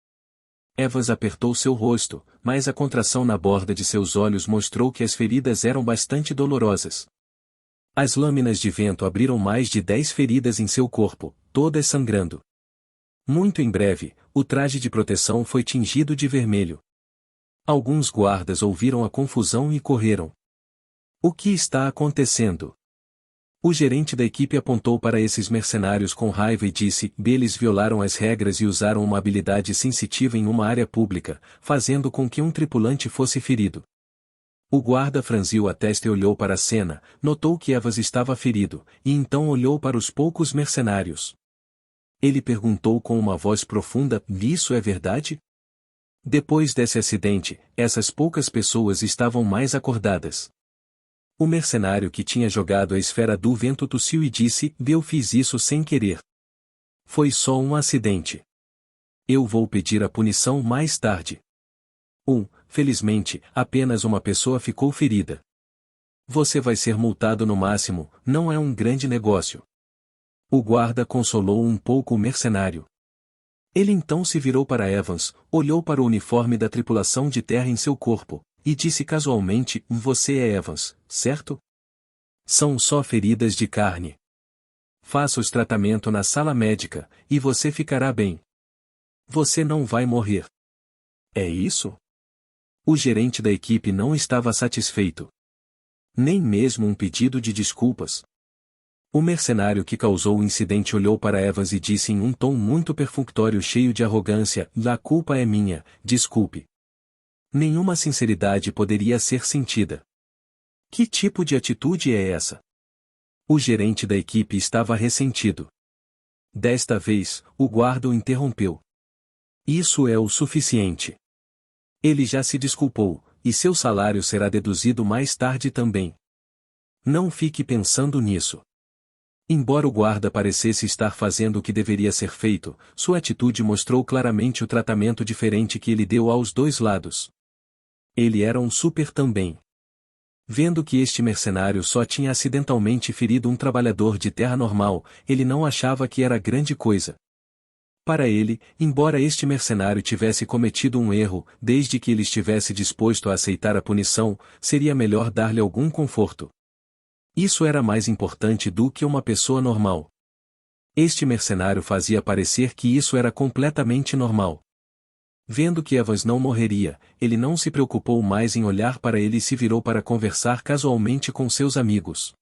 Evans apertou seu rosto, mas a contração na borda de seus olhos mostrou que as feridas eram bastante dolorosas. As lâminas de vento abriram mais de 10 feridas em seu corpo, todas sangrando. Muito em breve, o traje de proteção foi tingido de vermelho. Alguns guardas ouviram a confusão e correram. O que está acontecendo? O gerente da equipe apontou para esses mercenários com raiva e disse: eles violaram as regras e usaram uma habilidade sensitiva em uma área pública, fazendo com que um tripulante fosse ferido. O guarda franziu a testa e olhou para a cena, notou que Evans estava ferido, e então olhou para os poucos mercenários. Ele perguntou com uma voz profunda: isso é verdade? Depois desse acidente, essas poucas pessoas estavam mais acordadas. O mercenário que tinha jogado a esfera do vento tossiu e disse: eu fiz isso sem querer. Foi só um acidente. Eu vou pedir a punição mais tarde. Felizmente, apenas uma pessoa ficou ferida. Você vai ser multado no máximo, não é um grande negócio. O guarda consolou um pouco o mercenário. Ele então se virou para Evans, olhou para o uniforme da tripulação de terra em seu corpo, e disse casualmente: você é Evans, certo? São só feridas de carne. Faça o tratamento na sala médica, e você ficará bem. Você não vai morrer. É isso? O gerente da equipe não estava satisfeito. Nem mesmo um pedido de desculpas. O mercenário que causou o incidente olhou para Evans e disse em um tom muito perfunctório cheio de arrogância: a culpa é minha, desculpe. Nenhuma sinceridade poderia ser sentida. Que tipo de atitude é essa? O gerente da equipe estava ressentido. Desta vez, o guarda o interrompeu. Isso é o suficiente. Ele já se desculpou, e seu salário será deduzido mais tarde também. Não fique pensando nisso. Embora o guarda parecesse estar fazendo o que deveria ser feito, sua atitude mostrou claramente o tratamento diferente que ele deu aos dois lados. Ele era um super também. Vendo que este mercenário só tinha acidentalmente ferido um trabalhador de terra normal, ele não achava que era grande coisa. Para ele, embora este mercenário tivesse cometido um erro, desde que ele estivesse disposto a aceitar a punição, seria melhor dar-lhe algum conforto. Isso era mais importante do que uma pessoa normal. Este mercenário fazia parecer que isso era completamente normal. Vendo que Evans não morreria, ele não se preocupou mais em olhar para ele e se virou para conversar casualmente com seus amigos.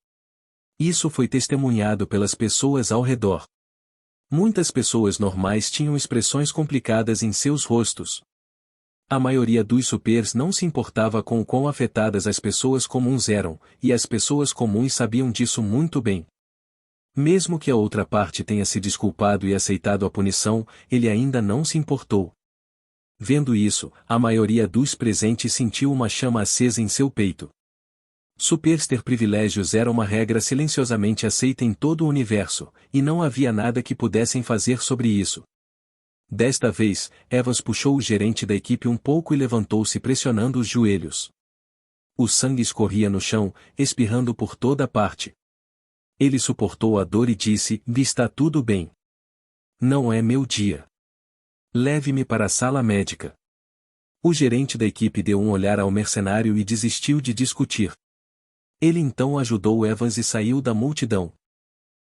Isso foi testemunhado pelas pessoas ao redor. Muitas pessoas normais tinham expressões complicadas em seus rostos. A maioria dos supers não se importava com o quão afetadas as pessoas comuns eram, e as pessoas comuns sabiam disso muito bem. Mesmo que a outra parte tenha se desculpado e aceitado a punição, ele ainda não se importou. Vendo isso, a maioria dos presentes sentiu uma chama acesa em seu peito. Supers ter privilégios era uma regra silenciosamente aceita em todo o universo, e não havia nada que pudessem fazer sobre isso. Desta vez, Evans puxou o gerente da equipe um pouco e levantou-se pressionando os joelhos. O sangue escorria no chão, espirrando por toda parte. Ele suportou a dor e disse: está tudo bem. Não é meu dia. Leve-me para a sala médica. O gerente da equipe deu um olhar ao mercenário e desistiu de discutir. Ele então ajudou Evans e saiu da multidão.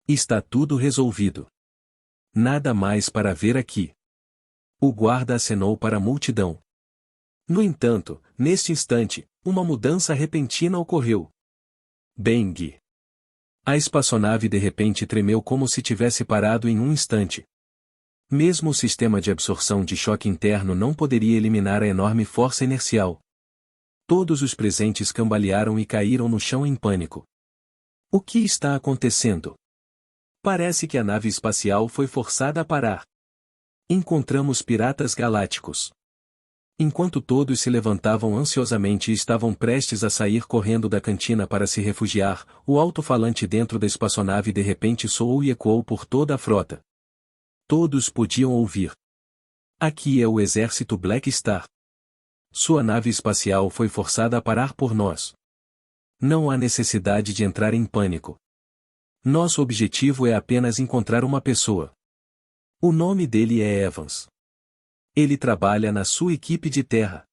Está tudo resolvido. Nada mais para ver aqui. O guarda acenou para a multidão. No entanto, neste instante, uma mudança repentina ocorreu. Bang! A espaçonave de repente tremeu como se tivesse parado em um instante. Mesmo o sistema de absorção de choque interno não poderia eliminar a enorme força inercial. Todos os presentes cambalearam e caíram no chão em pânico. O que está acontecendo? Parece que a nave espacial foi forçada a parar. Encontramos piratas galácticos. Enquanto todos se levantavam ansiosamente e estavam prestes a sair correndo da cantina para se refugiar, o alto-falante dentro da espaçonave de repente soou e ecoou por toda a frota. Todos podiam ouvir. Aqui é o exército Black Star. Sua nave espacial foi forçada a parar por nós. Não há necessidade de entrar em pânico. Nosso objetivo é apenas encontrar uma pessoa. O nome dele é Evans. Ele trabalha na sua equipe de terra.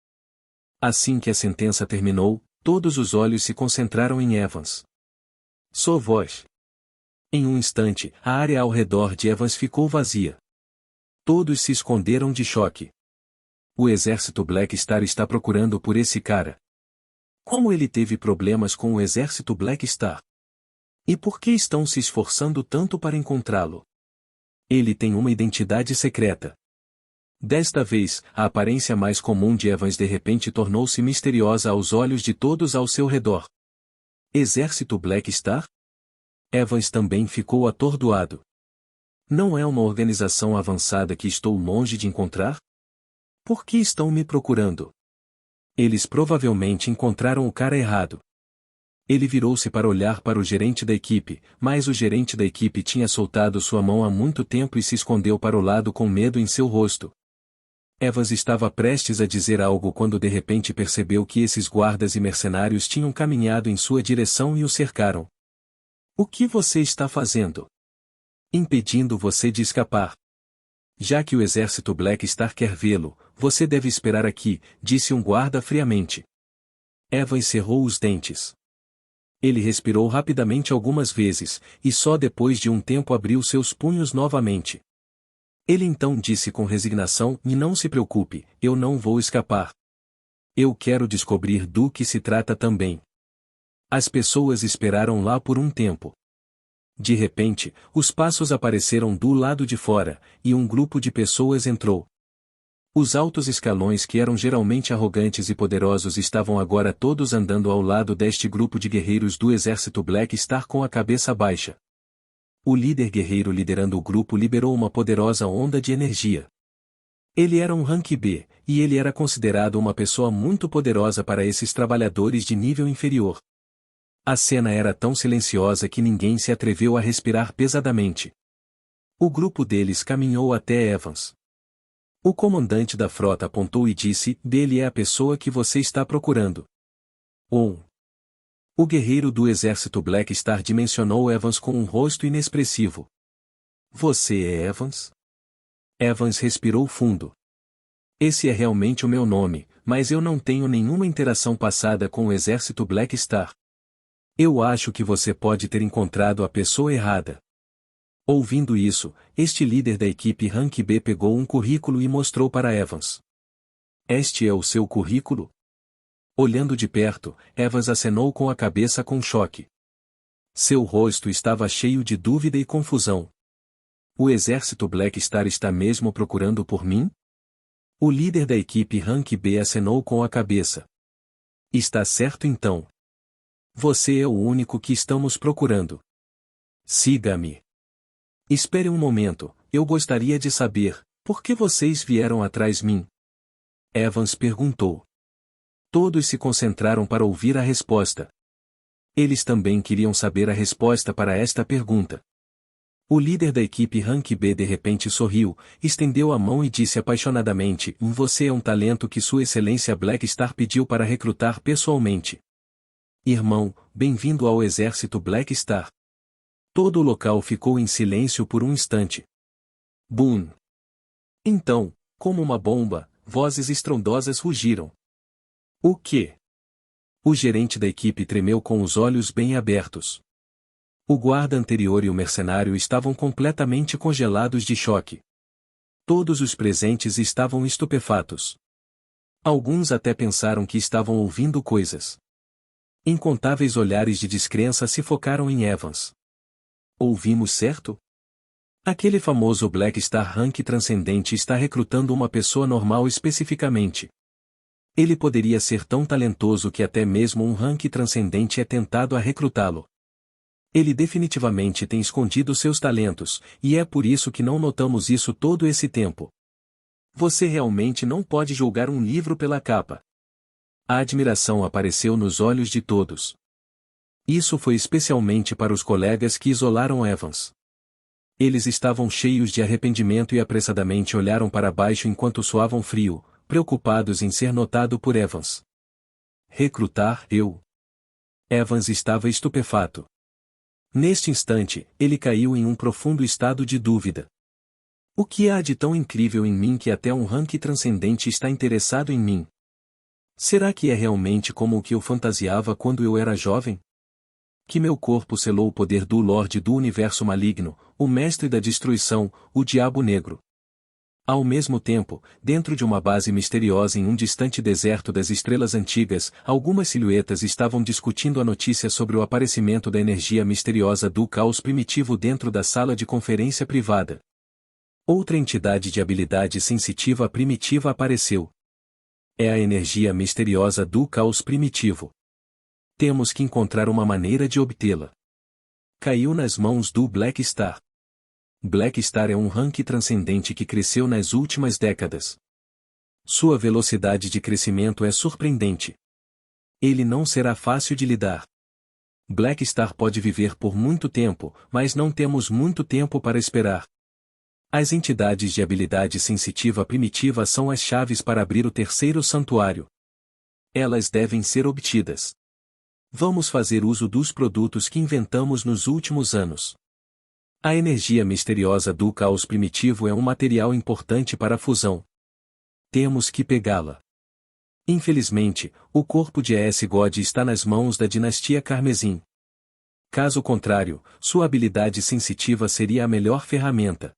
Assim que a sentença terminou, todos os olhos se concentraram em Evans. Sou voz. Em um instante, a área ao redor de Evans ficou vazia. Todos se esconderam de choque. O exército Black Star está procurando por esse cara. Como ele teve problemas com o exército Black Star? E por que estão se esforçando tanto para encontrá-lo? Ele tem uma identidade secreta. Desta vez, a aparência mais comum de Evans de repente tornou-se misteriosa aos olhos de todos ao seu redor. Exército Black Star? Evans também ficou atordoado. Não é uma organização avançada que estou longe de encontrar? Por que estão me procurando? Eles provavelmente encontraram o cara errado. Ele virou-se para olhar para o gerente da equipe, mas o gerente da equipe tinha soltado sua mão há muito tempo e se escondeu para o lado com medo em seu rosto. Evans estava prestes a dizer algo quando de repente percebeu que esses guardas e mercenários tinham caminhado em sua direção e o cercaram. O que você está fazendo? Impedindo você de escapar. Já que o exército Black Star quer vê-lo, você deve esperar aqui, disse um guarda friamente. Evans cerrou os dentes. Ele respirou rapidamente algumas vezes, e só depois de um tempo abriu seus punhos novamente. Ele então disse com resignação: "E não se preocupe, eu não vou escapar. Eu quero descobrir do que se trata também." As pessoas esperaram lá por um tempo. De repente, os passos apareceram do lado de fora, e um grupo de pessoas entrou. Os altos escalões que eram geralmente arrogantes e poderosos estavam agora todos andando ao lado deste grupo de guerreiros do exército Black Star com a cabeça baixa. O líder guerreiro liderando o grupo liberou uma poderosa onda de energia. Ele era um rank B, e ele era considerado uma pessoa muito poderosa para esses trabalhadores de nível inferior. A cena era tão silenciosa que ninguém se atreveu a respirar pesadamente. O grupo deles caminhou até Evans. O comandante da frota apontou e disse: "Dele é a pessoa que você está procurando." O guerreiro do exército Black Star dimensionou Evans com um rosto inexpressivo. "Você é Evans?" Evans respirou fundo. "Esse é realmente o meu nome, mas eu não tenho nenhuma interação passada com o exército Black Star. Eu acho que você pode ter encontrado a pessoa errada." Ouvindo isso, este líder da equipe Rank B pegou um currículo e mostrou para Evans. "Este é o seu currículo?" Olhando de perto, Evans acenou com a cabeça com choque. Seu rosto estava cheio de dúvida e confusão. "O exército Black Star está mesmo procurando por mim?" O líder da equipe Rank B acenou com a cabeça. "Está certo então. Você é o único que estamos procurando. Siga-me." "Espere um momento, eu gostaria de saber, por que vocês vieram atrás de mim?" Evans perguntou. Todos se concentraram para ouvir a resposta. Eles também queriam saber a resposta para esta pergunta. O líder da equipe Rank B de repente sorriu, estendeu a mão e disse apaixonadamente: "Você é um talento que Sua Excelência Black Star pediu para recrutar pessoalmente. Irmão, bem-vindo ao exército Black Star." Todo o local ficou em silêncio por um instante. Boom! Então, como uma bomba, vozes estrondosas rugiram. "O quê?" O gerente da equipe tremeu com os olhos bem abertos. O guarda anterior e o mercenário estavam completamente congelados de choque. Todos os presentes estavam estupefatos. Alguns até pensaram que estavam ouvindo coisas. Incontáveis olhares de descrença se focaram em Evans. Ouvimos certo? Aquele famoso Black Star Rank transcendente está recrutando uma pessoa normal especificamente. Ele poderia ser tão talentoso que até mesmo um rank transcendente é tentado a recrutá-lo. Ele definitivamente tem escondido seus talentos, e é por isso que não notamos isso todo esse tempo. Você realmente não pode julgar um livro pela capa. A admiração apareceu nos olhos de todos. Isso foi especialmente para os colegas que isolaram Evans. Eles estavam cheios de arrependimento e apressadamente olharam para baixo enquanto suavam frio, preocupados em ser notado por Evans. Recrutar eu? Evans estava estupefato. Neste instante, ele caiu em um profundo estado de dúvida. O que há de tão incrível em mim que até um rank transcendente está interessado em mim? Será que é realmente como o que eu fantasiava quando eu era jovem? Que meu corpo selou o poder do Lorde do Universo Maligno, o Mestre da Destruição, o Diabo Negro. Ao mesmo tempo, dentro de uma base misteriosa em um distante deserto das estrelas antigas, algumas silhuetas estavam discutindo a notícia sobre o aparecimento da energia misteriosa do caos primitivo dentro da sala de conferência privada. Outra entidade de habilidade sensitiva primitiva apareceu. É a energia misteriosa do caos primitivo. Temos que encontrar uma maneira de obtê-la. Caiu nas mãos do Black Star. Black Star é um rank transcendente que cresceu nas últimas décadas. Sua velocidade de crescimento é surpreendente. Ele não será fácil de lidar. Black Star pode viver por muito tempo, mas não temos muito tempo para esperar. As entidades de habilidade sensitiva primitiva são as chaves para abrir o terceiro santuário. Elas devem ser obtidas. Vamos fazer uso dos produtos que inventamos nos últimos anos. A energia misteriosa do caos primitivo é um material importante para a fusão. Temos que pegá-la. Infelizmente, o corpo de AS God está nas mãos da dinastia Carmesim. Caso contrário, sua habilidade sensitiva seria a melhor ferramenta.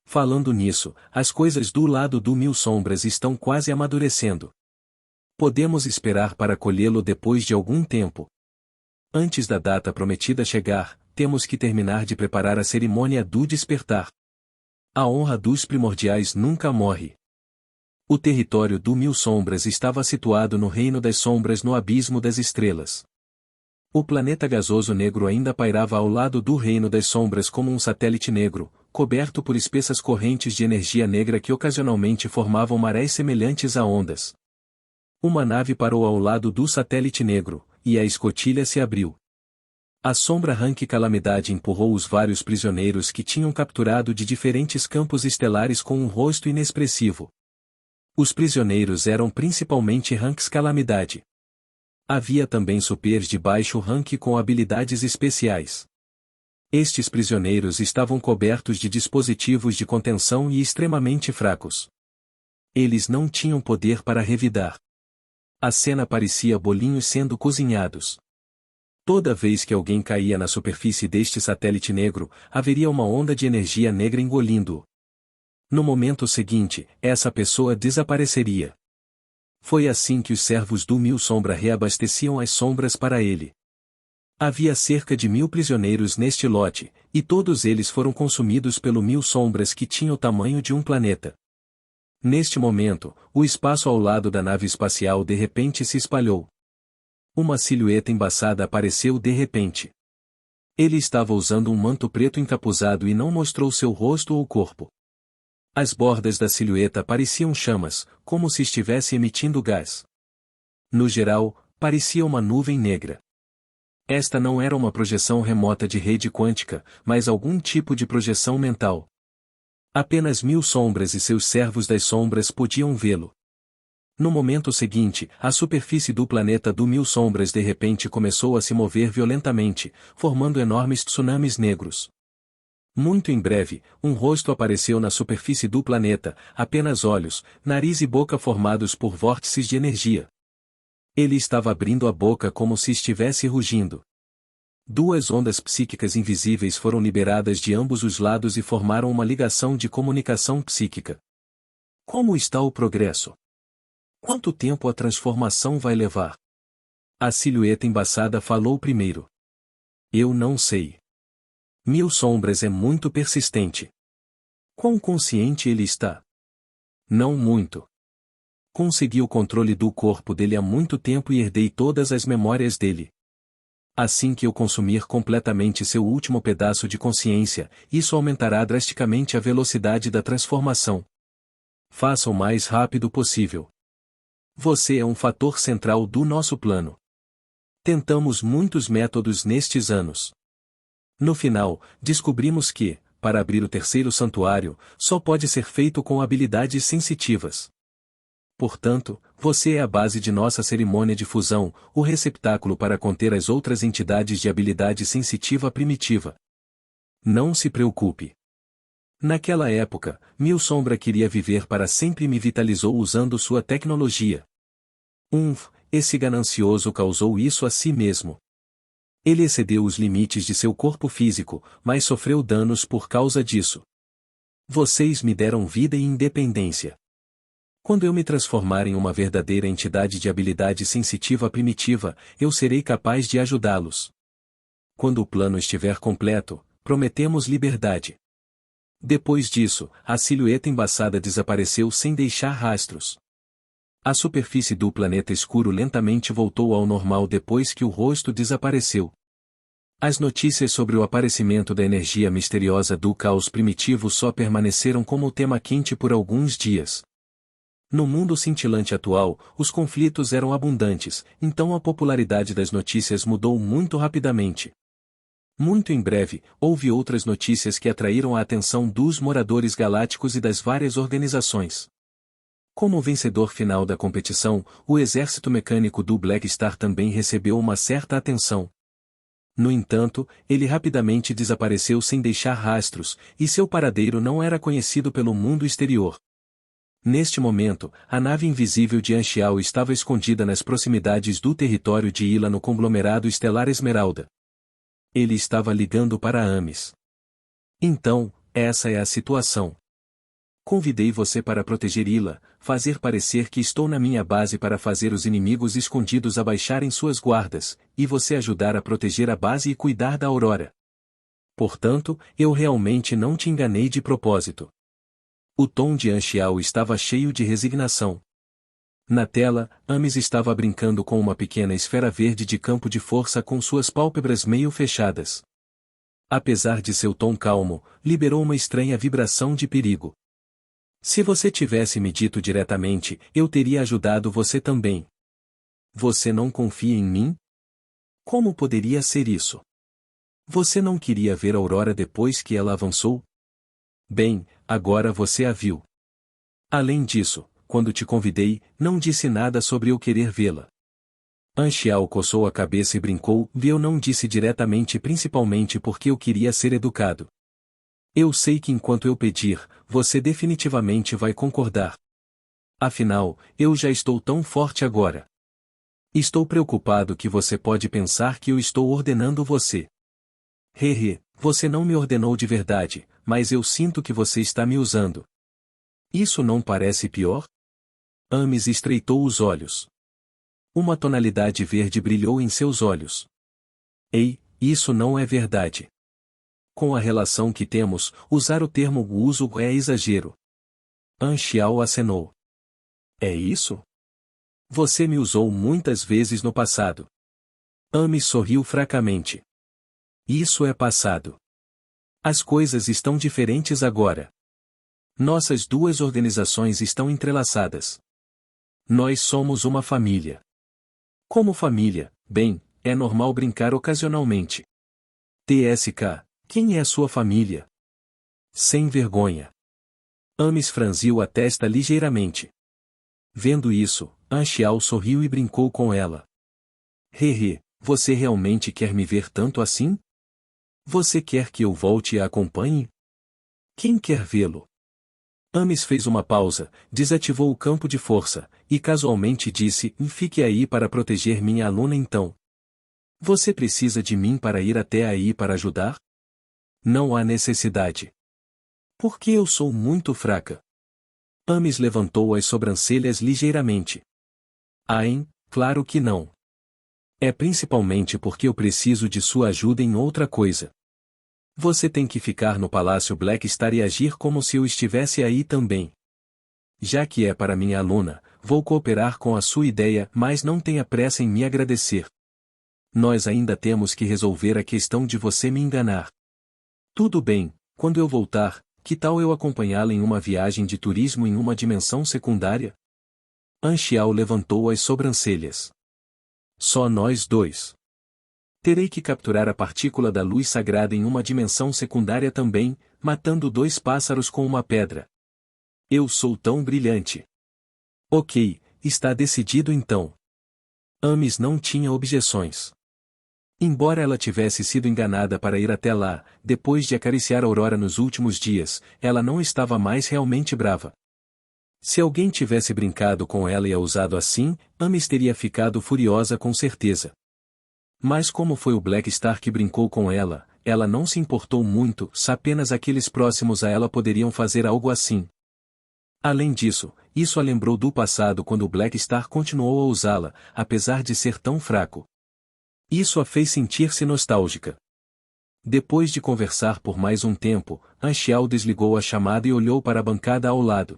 Falando nisso, as coisas do lado do Mil Sombras estão quase amadurecendo. Podemos esperar para colhê-lo depois de algum tempo. Antes da data prometida chegar, temos que terminar de preparar a cerimônia do despertar. A honra dos primordiais nunca morre. O território do Mil Sombras estava situado no Reino das Sombras no Abismo das Estrelas. O planeta gasoso negro ainda pairava ao lado do Reino das Sombras como um satélite negro, coberto por espessas correntes de energia negra que ocasionalmente formavam marés semelhantes a ondas. Uma nave parou ao lado do satélite negro, e a escotilha se abriu. A sombra Rank Calamidade empurrou os vários prisioneiros que tinham capturado de diferentes campos estelares com um rosto inexpressivo. Os prisioneiros eram principalmente Ranks Calamidade. Havia também supers de baixo rank com habilidades especiais. Estes prisioneiros estavam cobertos de dispositivos de contenção e extremamente fracos. Eles não tinham poder para revidar. A cena parecia bolinhos sendo cozinhados. Toda vez que alguém caía na superfície deste satélite negro, haveria uma onda de energia negra engolindo-o. No momento seguinte, essa pessoa desapareceria. Foi assim que os servos do Mil Sombra reabasteciam as sombras para ele. Havia cerca de 1000 prisioneiros neste lote, e todos eles foram consumidos pelo Mil Sombras que tinha o tamanho de um planeta. Neste momento, o espaço ao lado da nave espacial de repente se espalhou. Uma silhueta embaçada apareceu de repente. Ele estava usando um manto preto encapuzado e não mostrou seu rosto ou corpo. As bordas da silhueta pareciam chamas, como se estivesse emitindo gás. No geral, parecia uma nuvem negra. Esta não era uma projeção remota de rede quântica, mas algum tipo de projeção mental. Apenas Mil Sombras e seus servos das sombras podiam vê-lo. No momento seguinte, a superfície do planeta do Mil Sombras de repente começou a se mover violentamente, formando enormes tsunamis negros. Muito em breve, um rosto apareceu na superfície do planeta, apenas olhos, nariz e boca formados por vórtices de energia. Ele estava abrindo a boca como se estivesse rugindo. Duas ondas psíquicas invisíveis foram liberadas de ambos os lados e formaram uma ligação de comunicação psíquica. Como está o progresso? Quanto tempo a transformação vai levar? A silhueta embaçada falou primeiro. Eu não sei. Mil Sombras é muito persistente. Quão consciente ele está? Não muito. Consegui o controle do corpo dele há muito tempo e herdei todas as memórias dele. Assim que eu consumir completamente seu último pedaço de consciência, isso aumentará drasticamente a velocidade da transformação. Faça o mais rápido possível. Você é um fator central do nosso plano. Tentamos muitos métodos nestes anos. No final, descobrimos que, para abrir o terceiro santuário, só pode ser feito com habilidades sensitivas. Portanto, você é a base de nossa cerimônia de fusão, o receptáculo para conter as outras entidades de habilidade sensitiva primitiva. Não se preocupe. Naquela época, Mil Sombra queria viver para sempre e me vitalizou usando sua tecnologia. Esse ganancioso causou isso a si mesmo. Ele excedeu os limites de seu corpo físico, mas sofreu danos por causa disso. Vocês me deram vida e independência. Quando eu me transformar em uma verdadeira entidade de habilidade sensitiva primitiva, eu serei capaz de ajudá-los. Quando o plano estiver completo, prometemos liberdade. Depois disso, a silhueta embaçada desapareceu sem deixar rastros. A superfície do planeta escuro lentamente voltou ao normal depois que o rosto desapareceu. As notícias sobre o aparecimento da energia misteriosa do caos primitivo só permaneceram como tema quente por alguns dias. No mundo cintilante atual, os conflitos eram abundantes, então a popularidade das notícias mudou muito rapidamente. Muito em breve, houve outras notícias que atraíram a atenção dos moradores galácticos e das várias organizações. Como vencedor final da competição, o exército mecânico do Black Star também recebeu uma certa atenção. No entanto, ele rapidamente desapareceu sem deixar rastros, e seu paradeiro não era conhecido pelo mundo exterior. Neste momento, a nave invisível de Anchial estava escondida nas proximidades do território de Ila no conglomerado estelar Esmeralda. Ele estava ligando para Amis. Então, essa é a situação. Convidei você para proteger Ila, fazer parecer que estou na minha base para fazer os inimigos escondidos abaixarem suas guardas, e você ajudar a proteger a base e cuidar da Aurora. Portanto, eu realmente não te enganei de propósito. O tom de Anchial estava cheio de resignação. Na tela, Amis estava brincando com uma pequena esfera verde de campo de força com suas pálpebras meio fechadas. Apesar de seu tom calmo, liberou uma estranha vibração de perigo. Se você tivesse me dito diretamente, eu teria ajudado você também. Você não confia em mim? Como poderia ser isso? Você não queria ver a Aurora depois que ela avançou? Bem, agora você a viu. Além disso, quando te convidei, não disse nada sobre eu querer vê-la. Anchial coçou a cabeça e brincou, eu não disse diretamente principalmente porque eu queria ser educado. Eu sei que enquanto eu pedir, você definitivamente vai concordar. Afinal, eu já estou tão forte agora. Estou preocupado que você pode pensar que eu estou ordenando você. Hehe, você não me ordenou de verdade, mas eu sinto que você está me usando. Isso não parece pior? Amis estreitou os olhos. Uma tonalidade verde brilhou em seus olhos. Ei, isso não é verdade. Com a relação que temos, usar o termo uso é exagero. Anchial acenou. É isso? Você me usou muitas vezes no passado. Amis sorriu fracamente. Isso é passado. As coisas estão diferentes agora. Nossas duas organizações estão entrelaçadas. Nós somos uma família. Como família, bem, é normal brincar ocasionalmente. TSK, quem é sua família? Sem vergonha. Amis franziu a testa ligeiramente. Vendo isso, Anchial sorriu e brincou com ela. Hehe, você realmente quer me ver tanto assim? Você quer que eu volte e a acompanhe? Quem quer vê-lo? Amis fez uma pausa, desativou o campo de força, e casualmente disse, fique aí para proteger minha aluna então. Você precisa de mim para ir até aí para ajudar? Não há necessidade. Porque eu sou muito fraca. Amis levantou as sobrancelhas ligeiramente. Claro que não. É principalmente porque eu preciso de sua ajuda em outra coisa. Você tem que ficar no Palácio Black Star e agir como se eu estivesse aí também. Já que é para minha aluna, vou cooperar com a sua ideia, mas não tenha pressa em me agradecer. Nós ainda temos que resolver a questão de você me enganar. Tudo bem, quando eu voltar, que tal eu acompanhá-la em uma viagem de turismo em uma dimensão secundária? Anchial levantou as sobrancelhas. Só nós dois. Terei que capturar a partícula da luz sagrada em uma dimensão secundária também, matando dois pássaros com uma pedra. Eu sou tão brilhante. Ok, está decidido então. Amis não tinha objeções. Embora ela tivesse sido enganada para ir até lá, depois de acariciar Aurora nos últimos dias, ela não estava mais realmente brava. Se alguém tivesse brincado com ela e a usado assim, Amis teria ficado furiosa com certeza. Mas como foi o Black Star que brincou com ela, ela não se importou muito, apenas aqueles próximos a ela poderiam fazer algo assim. Além disso, isso a lembrou do passado quando o Black Star continuou a usá-la, apesar de ser tão fraco. Isso a fez sentir-se nostálgica. Depois de conversar por mais um tempo, Anxiao desligou a chamada e olhou para a bancada ao lado.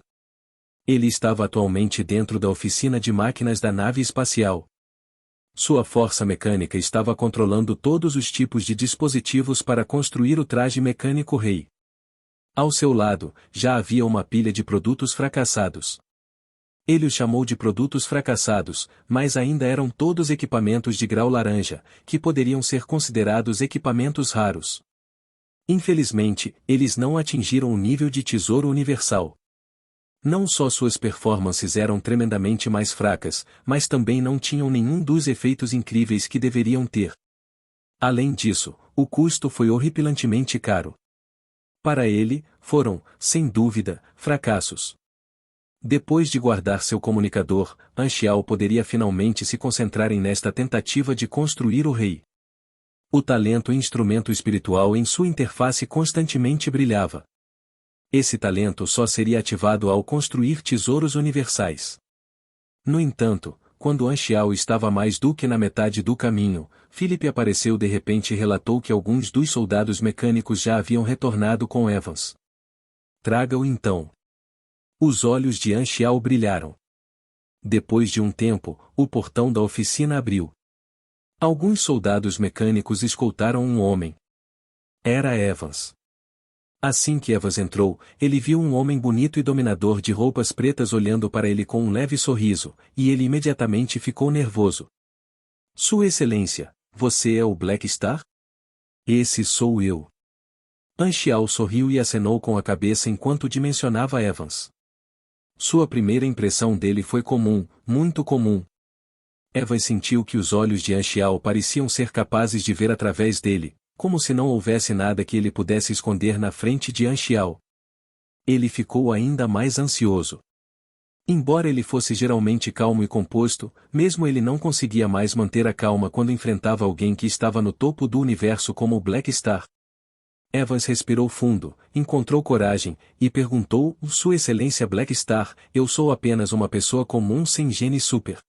Ele estava atualmente dentro da oficina de máquinas da nave espacial. Sua força mecânica estava controlando todos os tipos de dispositivos para construir o traje mecânico Rei. Ao seu lado, já havia uma pilha de produtos fracassados. Ele os chamou de produtos fracassados, mas ainda eram todos equipamentos de grau laranja, que poderiam ser considerados equipamentos raros. Infelizmente, eles não atingiram o nível de tesouro universal. Não só suas performances eram tremendamente mais fracas, mas também não tinham nenhum dos efeitos incríveis que deveriam ter. Além disso, o custo foi horripilantemente caro. Para ele, foram, sem dúvida, fracassos. Depois de guardar seu comunicador, Anxiao poderia finalmente se concentrar nesta tentativa de construir o rei. O talento e instrumento espiritual em sua interface constantemente brilhava. Esse talento só seria ativado ao construir tesouros universais. No entanto, quando Anxiao estava mais do que na metade do caminho, Philip apareceu de repente e relatou que alguns dos soldados mecânicos já haviam retornado com Evans. Traga-o então. Os olhos de Anxiao brilharam. Depois de um tempo, o portão da oficina abriu. Alguns soldados mecânicos escoltaram um homem. Era Evans. Assim que Evans entrou, ele viu um homem bonito e dominador de roupas pretas olhando para ele com um leve sorriso, e ele imediatamente ficou nervoso. Sua Excelência, você é o Black Star? Esse sou eu. Anxiao sorriu e acenou com a cabeça enquanto dimensionava Evans. Sua primeira impressão dele foi comum, muito comum. Evans sentiu que os olhos de Anxiao pareciam ser capazes de ver através dele, como se não houvesse nada que ele pudesse esconder na frente de Anxiao. Ele ficou ainda mais ansioso. Embora ele fosse geralmente calmo e composto, mesmo ele não conseguia mais manter a calma quando enfrentava alguém que estava no topo do universo como o Black Star. Evans respirou fundo, encontrou coragem, e perguntou, Sua Excelência Black Star, eu sou apenas uma pessoa comum sem gene super.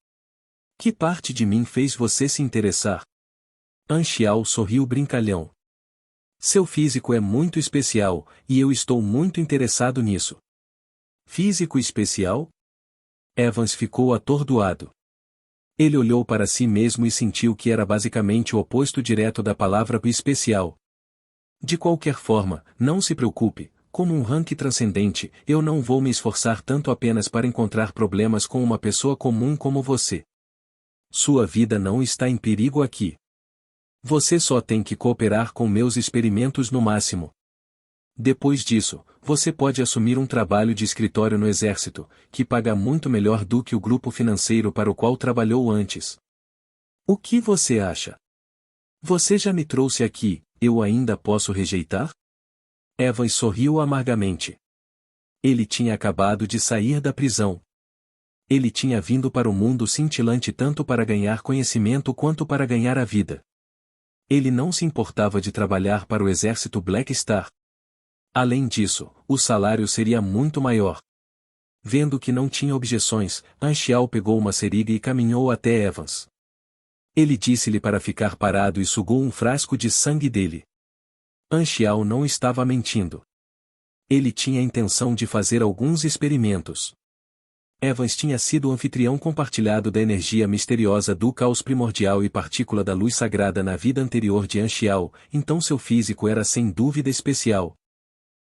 Que parte de mim fez você se interessar? Anxiao sorriu brincalhão. Seu físico é muito especial, e eu estou muito interessado nisso. Físico especial? Evans ficou atordoado. Ele olhou para si mesmo e sentiu que era basicamente o oposto direto da palavra especial. De qualquer forma, não se preocupe, como um rank transcendente, eu não vou me esforçar tanto apenas para encontrar problemas com uma pessoa comum como você. Sua vida não está em perigo aqui. Você só tem que cooperar com meus experimentos no máximo. Depois disso, você pode assumir um trabalho de escritório no exército, que paga muito melhor do que o grupo financeiro para o qual trabalhou antes. O que você acha? Você já me trouxe aqui, eu ainda posso rejeitar? Evans sorriu amargamente. Ele tinha acabado de sair da prisão. Ele tinha vindo para o mundo cintilante tanto para ganhar conhecimento quanto para ganhar a vida. Ele não se importava de trabalhar para o exército Black Star. Além disso, o salário seria muito maior. Vendo que não tinha objeções, Anxiao pegou uma seringa e caminhou até Evans. Ele disse-lhe para ficar parado e sugou um frasco de sangue dele. Anxiao não estava mentindo. Ele tinha a intenção de fazer alguns experimentos. Evans tinha sido o anfitrião compartilhado da energia misteriosa do caos primordial e partícula da luz sagrada na vida anterior de Anxiao, então seu físico era sem dúvida especial.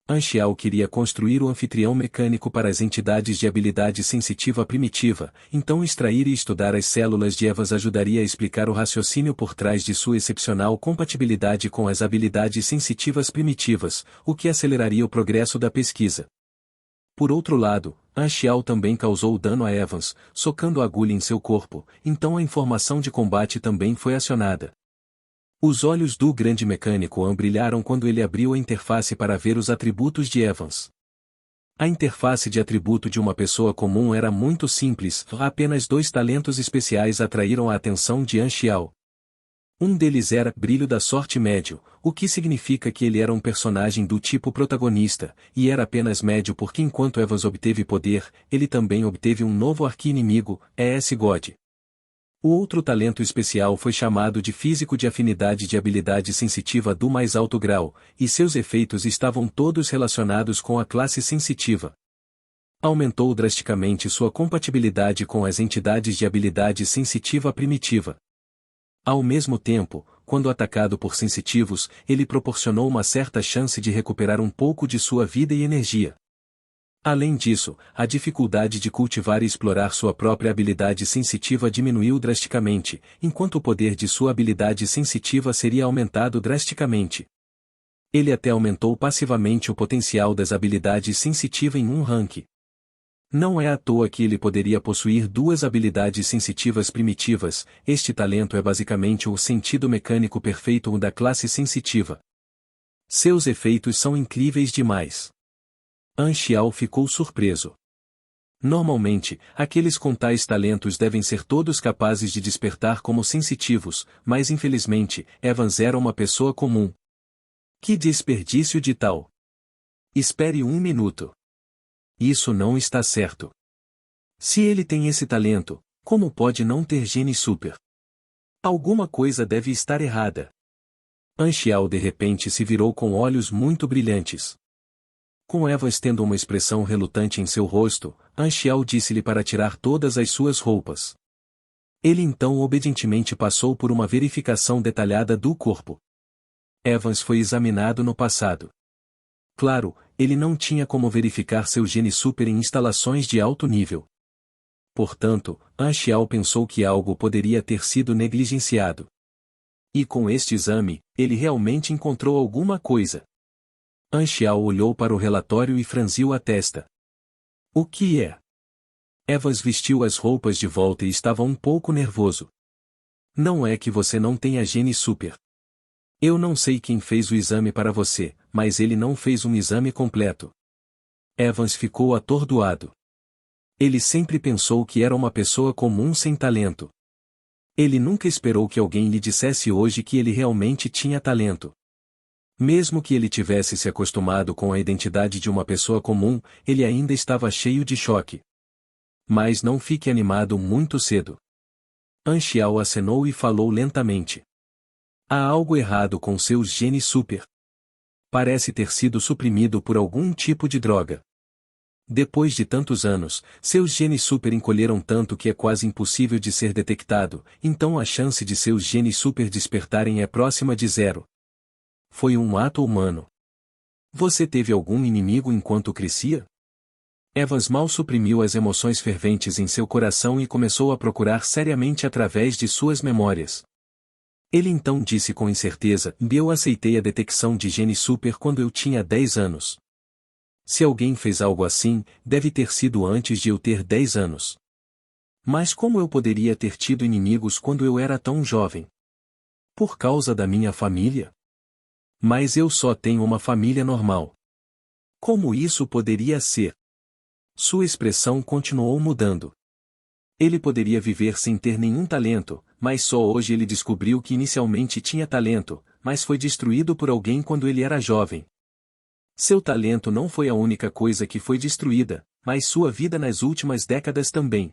Anxiao queria construir o anfitrião mecânico para as entidades de habilidade sensitiva primitiva, então extrair e estudar as células de Evans ajudaria a explicar o raciocínio por trás de sua excepcional compatibilidade com as habilidades sensitivas primitivas, o que aceleraria o progresso da pesquisa. Por outro lado, Anxiao também causou dano a Evans, socando a agulha em seu corpo, então a informação de combate também foi acionada. Os olhos do grande mecânico brilharam quando ele abriu a interface para ver os atributos de Evans. A interface de atributo de uma pessoa comum era muito simples, apenas 2 talentos especiais atraíram a atenção de Anxiao. Um deles era Brilho da Sorte Médio, o que significa que ele era um personagem do tipo protagonista, e era apenas médio porque enquanto Evans obteve poder, ele também obteve um novo arqui-inimigo, ES God. O outro talento especial foi chamado de Físico de Afinidade de Habilidade Sensitiva do mais alto grau, e seus efeitos estavam todos relacionados com a classe sensitiva. Aumentou drasticamente sua compatibilidade com as entidades de habilidade sensitiva primitiva. Ao mesmo tempo, quando atacado por sensitivos, ele proporcionou uma certa chance de recuperar um pouco de sua vida e energia. Além disso, a dificuldade de cultivar e explorar sua própria habilidade sensitiva diminuiu drasticamente, enquanto o poder de sua habilidade sensitiva seria aumentado drasticamente. Ele até aumentou passivamente o potencial das habilidades sensitivas em um rank. Não é à toa que ele poderia possuir duas habilidades sensitivas primitivas, este talento é basicamente o sentido mecânico perfeito da classe sensitiva. Seus efeitos são incríveis demais. An Xiao ficou surpreso. Normalmente, aqueles com tais talentos devem ser todos capazes de despertar como sensitivos, mas infelizmente, Evans era uma pessoa comum. Que desperdício de tal! Espere um minuto. Isso não está certo. Se ele tem esse talento, como pode não ter gene super? Alguma coisa deve estar errada. An Xiao de repente se virou com olhos muito brilhantes. Com Evans tendo uma expressão relutante em seu rosto, An Xiao disse-lhe para tirar todas as suas roupas. Ele então obedientemente passou por uma verificação detalhada do corpo. Evans foi examinado no passado. Claro, ele não tinha como verificar seu gene super em instalações de alto nível. Portanto, An Xiao pensou que algo poderia ter sido negligenciado. E com este exame, ele realmente encontrou alguma coisa. An Xiao olhou para o relatório e franziu a testa. O que é? Evans vestiu as roupas de volta e estava um pouco nervoso. Não é que você não tenha gene super. Eu não sei quem fez o exame para você, mas ele não fez um exame completo. Evans ficou atordoado. Ele sempre pensou que era uma pessoa comum sem talento. Ele nunca esperou que alguém lhe dissesse hoje que ele realmente tinha talento. Mesmo que ele tivesse se acostumado com a identidade de uma pessoa comum, ele ainda estava cheio de choque. Mas não fique animado muito cedo. An Xiao acenou e falou lentamente. Há algo errado com seus genes super. Parece ter sido suprimido por algum tipo de droga. Depois de tantos anos, seus genes super encolheram tanto que é quase impossível de ser detectado, então a chance de seus genes super despertarem é próxima de zero. Foi um ato humano. Você teve algum inimigo enquanto crescia? Evans mal suprimiu as emoções ferventes em seu coração e começou a procurar seriamente através de suas memórias. Ele então disse com incerteza: eu aceitei a detecção de gene super quando eu tinha 10 anos. Se alguém fez algo assim, deve ter sido antes de eu ter 10 anos. Mas como eu poderia ter tido inimigos quando eu era tão jovem? Por causa da minha família? Mas eu só tenho uma família normal. Como isso poderia ser? Sua expressão continuou mudando. Ele poderia viver sem ter nenhum talento, mas só hoje ele descobriu que inicialmente tinha talento, mas foi destruído por alguém quando ele era jovem. Seu talento não foi a única coisa que foi destruída, mas sua vida nas últimas décadas também.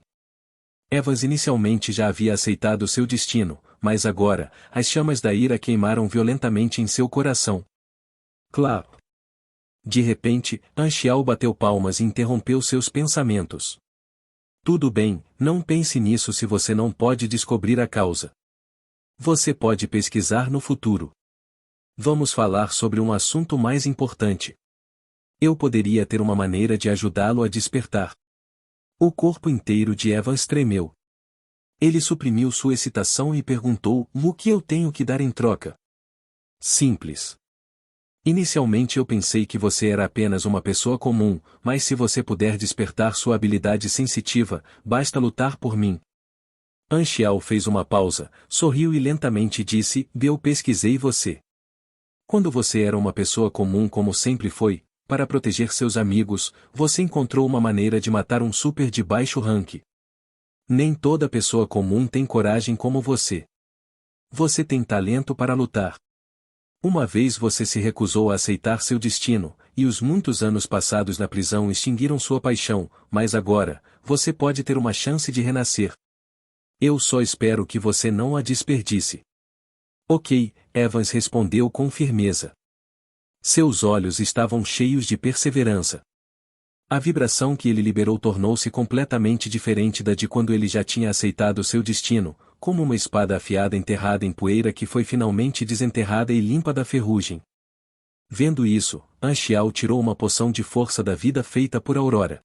Evans inicialmente já havia aceitado seu destino, mas agora, as chamas da ira queimaram violentamente em seu coração. Claro. De repente, An Xiao bateu palmas e interrompeu seus pensamentos. Tudo bem, não pense nisso se você não pode descobrir a causa. Você pode pesquisar no futuro. Vamos falar sobre um assunto mais importante. Eu poderia ter uma maneira de ajudá-lo a despertar. O corpo inteiro de Evans tremeu. Ele suprimiu sua excitação e perguntou: o que eu tenho que dar em troca? Simples. Inicialmente eu pensei que você era apenas uma pessoa comum, mas se você puder despertar sua habilidade sensitiva, basta lutar por mim. An Xiao fez uma pausa, sorriu e lentamente disse: eu pesquisei você. Quando você era uma pessoa comum como sempre foi, para proteger seus amigos, você encontrou uma maneira de matar um super de baixo rank. Nem toda pessoa comum tem coragem como você. Você tem talento para lutar. Uma vez você se recusou a aceitar seu destino, e os muitos anos passados na prisão extinguiram sua paixão, mas agora, você pode ter uma chance de renascer. Eu só espero que você não a desperdice. Ok, Evans respondeu com firmeza. Seus olhos estavam cheios de perseverança. A vibração que ele liberou tornou-se completamente diferente da de quando ele já tinha aceitado seu destino, como uma espada afiada enterrada em poeira que foi finalmente desenterrada e limpa da ferrugem. Vendo isso, Anxiao tirou uma poção de força da vida feita por Aurora.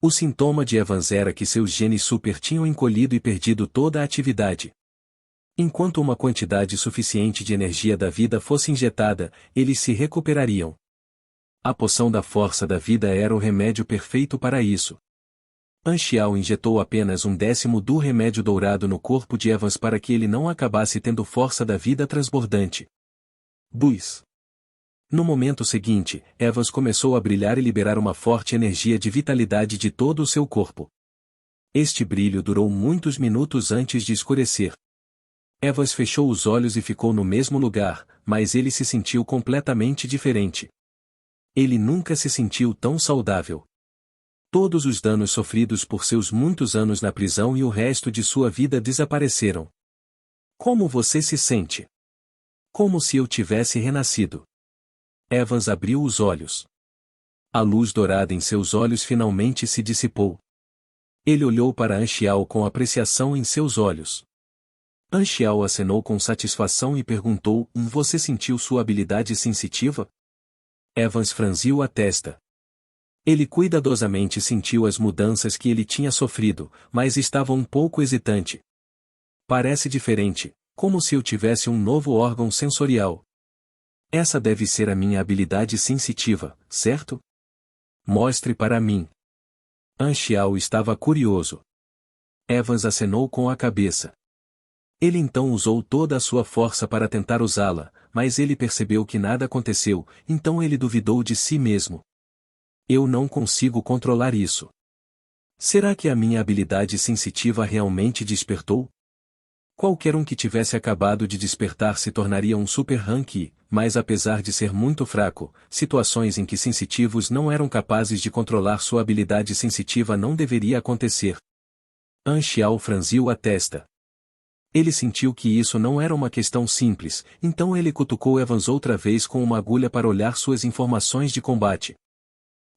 O sintoma de Evans era que seus genes super tinham encolhido e perdido toda a atividade. Enquanto uma quantidade suficiente de energia da vida fosse injetada, eles se recuperariam. A poção da força da vida era o remédio perfeito para isso. Anxiao injetou apenas 1/10 do remédio dourado no corpo de Evans para que ele não acabasse tendo força da vida transbordante. Bus. No momento seguinte, Evans começou a brilhar e liberar uma forte energia de vitalidade de todo o seu corpo. Este brilho durou muitos minutos antes de escurecer. Evans fechou os olhos e ficou no mesmo lugar, mas ele se sentiu completamente diferente. Ele nunca se sentiu tão saudável. Todos os danos sofridos por seus muitos anos na prisão e o resto de sua vida desapareceram. Como você se sente? Como se eu tivesse renascido. Evans abriu os olhos. A luz dourada em seus olhos finalmente se dissipou. Ele olhou para Anxiao com apreciação em seus olhos. Anxiao acenou com satisfação e perguntou: Você sentiu sua habilidade sensitiva? Evans franziu a testa. Ele cuidadosamente sentiu as mudanças que ele tinha sofrido, mas estava um pouco hesitante. Parece diferente, como se eu tivesse um novo órgão sensorial. Essa deve ser a minha habilidade sensitiva, certo? Mostre para mim. Anxiao estava curioso. Evans acenou com a cabeça. Ele então usou toda a sua força para tentar usá-la, mas ele percebeu que nada aconteceu, então ele duvidou de si mesmo. Eu não consigo controlar isso. Será que a minha habilidade sensitiva realmente despertou? Qualquer um que tivesse acabado de despertar se tornaria um super rank, mas apesar de ser muito fraco, situações em que sensitivos não eram capazes de controlar sua habilidade sensitiva não deveria acontecer. Anxiao franziu a testa. Ele sentiu que isso não era uma questão simples, então ele cutucou Evans outra vez com uma agulha para olhar suas informações de combate.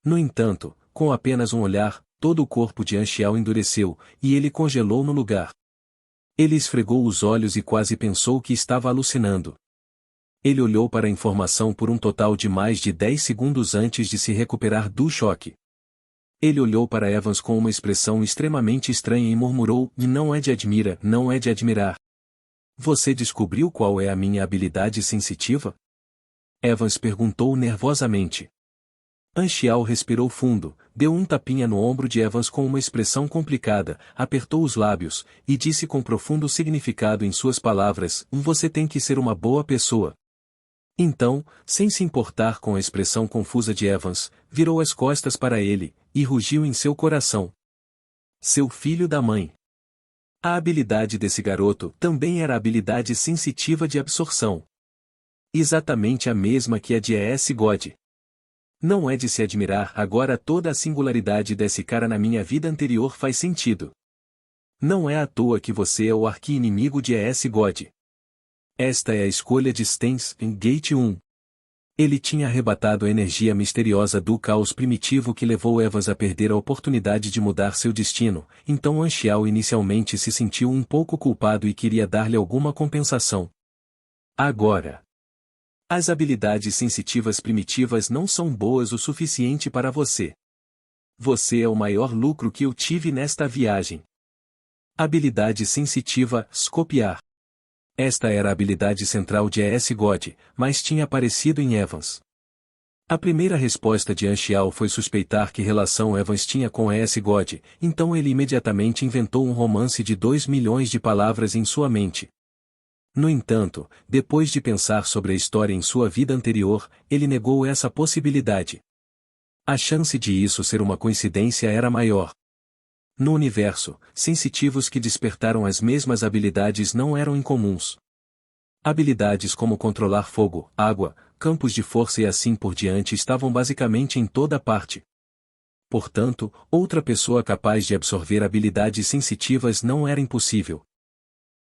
No entanto, com apenas um olhar, todo o corpo de Anxiao endureceu, e ele congelou no lugar. Ele esfregou os olhos e quase pensou que estava alucinando. Ele olhou para a informação por um total de mais de 10 segundos antes de se recuperar do choque. Ele olhou para Evans com uma expressão extremamente estranha e murmurou: Não é de admirar. Você descobriu qual é a minha habilidade sensitiva? Evans perguntou nervosamente. Anxiao respirou fundo, deu um tapinha no ombro de Evans com uma expressão complicada, apertou os lábios, e disse com profundo significado em suas palavras: Você tem que ser uma boa pessoa. Então, sem se importar com a expressão confusa de Evans, virou as costas para ele, e rugiu em seu coração. Seu filho da mãe. A habilidade desse garoto também era a habilidade sensitiva de absorção. Exatamente a mesma que a de ES God. Não é de se admirar, agora toda a singularidade desse cara na minha vida anterior faz sentido. Não é à toa que você é o arqui-inimigo de ES God. Esta é a escolha de Stens em Gate 1. Ele tinha arrebatado a energia misteriosa do caos primitivo que levou Evans a perder a oportunidade de mudar seu destino, então Anxiao inicialmente se sentiu um pouco culpado e queria dar-lhe alguma compensação. Agora, as habilidades sensitivas primitivas não são boas o suficiente para você. Você é o maior lucro que eu tive nesta viagem. Habilidade sensitiva, Scopiar. Esta era a habilidade central de ES God, mas tinha aparecido em Evans. A primeira resposta de Anxiao foi suspeitar que relação Evans tinha com ES God, então ele imediatamente inventou um romance de 2 milhões de palavras em sua mente. No entanto, depois de pensar sobre a história em sua vida anterior, ele negou essa possibilidade. A chance de isso ser uma coincidência era maior. No universo, sensitivos que despertaram as mesmas habilidades não eram incomuns. Habilidades como controlar fogo, água, campos de força e assim por diante estavam basicamente em toda parte. Portanto, outra pessoa capaz de absorver habilidades sensitivas não era impossível.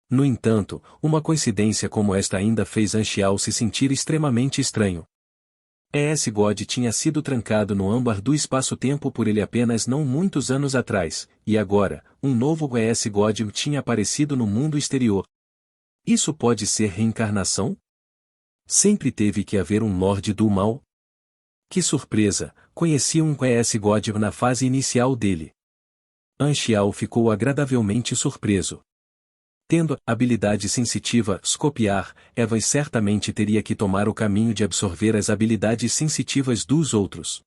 No entanto, uma coincidência como esta ainda fez Anxiao se sentir extremamente estranho. ES God tinha sido trancado no âmbar do espaço-tempo por ele apenas não muitos anos atrás, e agora, um novo ES God tinha aparecido no mundo exterior. Isso pode ser reencarnação? Sempre teve que haver um Lorde do Mal? Que surpresa, conhecia um ES God na fase inicial dele. Anxiao ficou agradavelmente surpreso. Tendo a habilidade sensitiva, Scopiar, Evans certamente teria que tomar o caminho de absorver as habilidades sensitivas dos outros.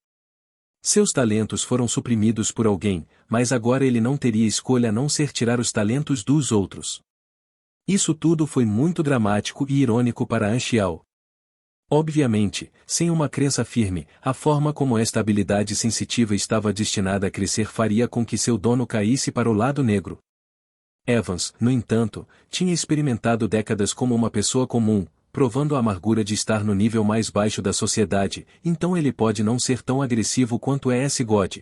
Seus talentos foram suprimidos por alguém, mas agora ele não teria escolha a não ser tirar os talentos dos outros. Isso tudo foi muito dramático e irônico para Anxiao. Obviamente, sem uma crença firme, a forma como esta habilidade sensitiva estava destinada a crescer faria com que seu dono caísse para o lado negro. Evans, no entanto, tinha experimentado décadas como uma pessoa comum, provando a amargura de estar no nível mais baixo da sociedade, então ele pode não ser tão agressivo quanto ES God.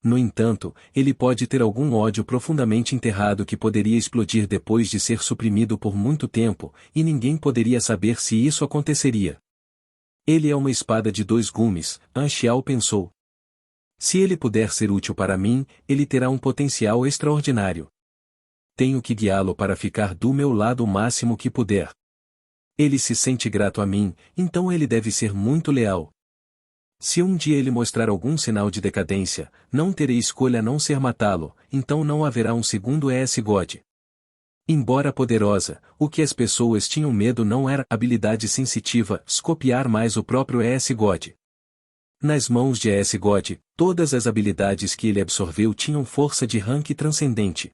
No entanto, ele pode ter algum ódio profundamente enterrado que poderia explodir depois de ser suprimido por muito tempo, e ninguém poderia saber se isso aconteceria. Ele é uma espada de dois gumes, Anxiao pensou. Se ele puder ser útil para mim, ele terá um potencial extraordinário. Tenho que guiá-lo para ficar do meu lado o máximo que puder. Ele se sente grato a mim, então ele deve ser muito leal. Se um dia ele mostrar algum sinal de decadência, não terei escolha a não ser matá-lo, então não haverá um segundo ES God. Embora poderosa, o que as pessoas tinham medo não era habilidade sensitiva, Scopiar mais o próprio ES God. Nas mãos de ES God, todas as habilidades que ele absorveu tinham força de rank transcendente.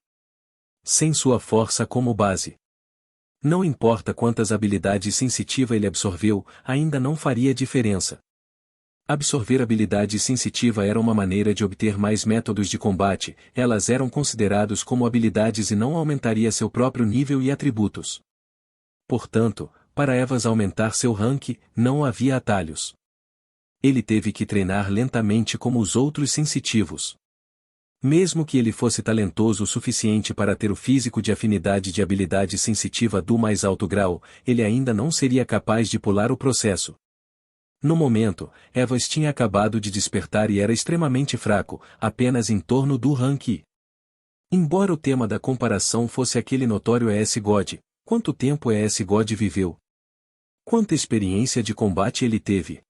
Sem sua força como base. Não importa quantas habilidades sensitivas ele absorveu, ainda não faria diferença. Absorver habilidade sensitiva era uma maneira de obter mais métodos de combate, elas eram consideradas como habilidades e não aumentaria seu próprio nível e atributos. Portanto, para Evans aumentar seu rank, não havia atalhos. Ele teve que treinar lentamente como os outros sensitivos. Mesmo que ele fosse talentoso o suficiente para ter o físico de afinidade de habilidade sensitiva do mais alto grau, ele ainda não seria capaz de pular o processo. No momento, Evans tinha acabado de despertar e era extremamente fraco, apenas em torno do rank I. Embora o tema da comparação fosse aquele notório ES God, quanto tempo ES God viveu? Quanta experiência de combate ele teve?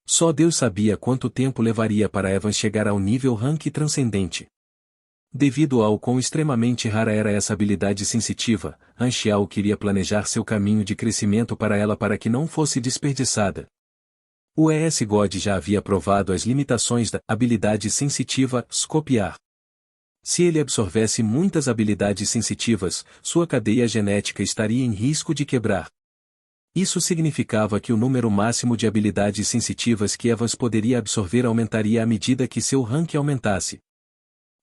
Só Deus sabia quanto tempo levaria para Evans chegar ao nível rank transcendente. Devido ao quão extremamente rara era essa habilidade sensitiva, Anxiao queria planejar seu caminho de crescimento para ela para que não fosse desperdiçada. O ES God já havia provado as limitações da habilidade sensitiva, Scopiar. Se ele absorvesse muitas habilidades sensitivas, sua cadeia genética estaria em risco de quebrar. Isso significava que o número máximo de habilidades sensitivas que Evans poderia absorver aumentaria à medida que seu rank aumentasse.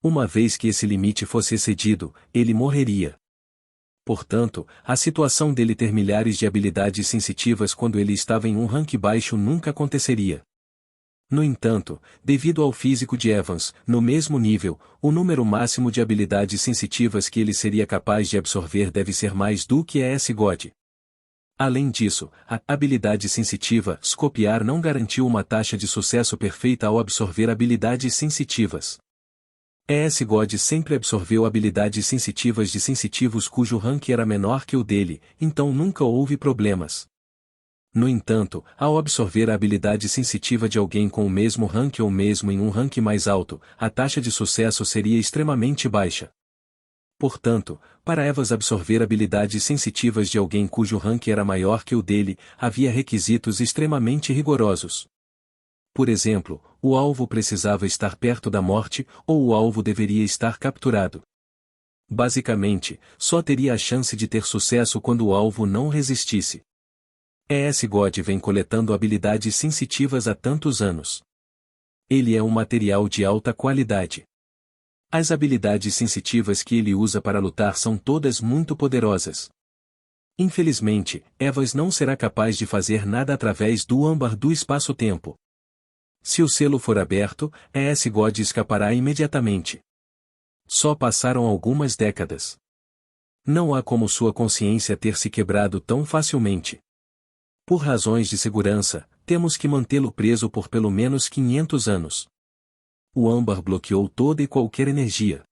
Uma vez que esse limite fosse excedido, ele morreria. Portanto, a situação dele ter milhares de habilidades sensitivas quando ele estava em um rank baixo nunca aconteceria. No entanto, devido ao físico de Evans, no mesmo nível, o número máximo de habilidades sensitivas que ele seria capaz de absorver deve ser mais do que ES God. Além disso, a habilidade sensitiva, Scopiar, não garantiu uma taxa de sucesso perfeita ao absorver habilidades sensitivas. ES God sempre absorveu habilidades sensitivas de sensitivos cujo rank era menor que o dele, então nunca houve problemas. No entanto, ao absorver a habilidade sensitiva de alguém com o mesmo rank ou mesmo em um rank mais alto, a taxa de sucesso seria extremamente baixa. Portanto, para Evans absorver habilidades sensitivas de alguém cujo rank era maior que o dele, havia requisitos extremamente rigorosos. Por exemplo, o alvo precisava estar perto da morte, ou o alvo deveria estar capturado. Basicamente, só teria a chance de ter sucesso quando o alvo não resistisse. ES God vem coletando habilidades sensitivas há tantos anos. Ele é um material de alta qualidade. As habilidades sensitivas que ele usa para lutar são todas muito poderosas. Infelizmente, Evans não será capaz de fazer nada através do âmbar do espaço-tempo. Se o selo for aberto, God escapará imediatamente. Só passaram algumas décadas. Não há como sua consciência ter se quebrado tão facilmente. Por razões de segurança, temos que mantê-lo preso por pelo menos 500 anos. O âmbar bloqueou toda e qualquer energia.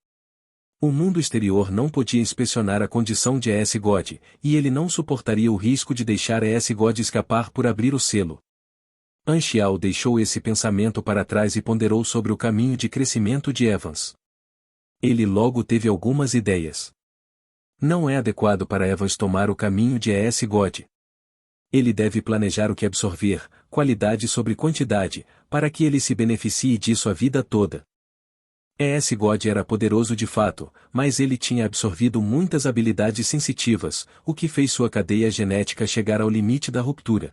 O mundo exterior não podia inspecionar a condição de God, e ele não suportaria o risco de deixar God escapar por abrir o selo. Anchial deixou esse pensamento para trás e ponderou sobre o caminho de crescimento de Evans. Ele logo teve algumas ideias. Não é adequado para Evans tomar o caminho de God. Ele deve planejar o que absorver, qualidade sobre quantidade, para que ele se beneficie disso a vida toda. God era poderoso de fato, mas ele tinha absorvido muitas habilidades sensitivas, o que fez sua cadeia genética chegar ao limite da ruptura.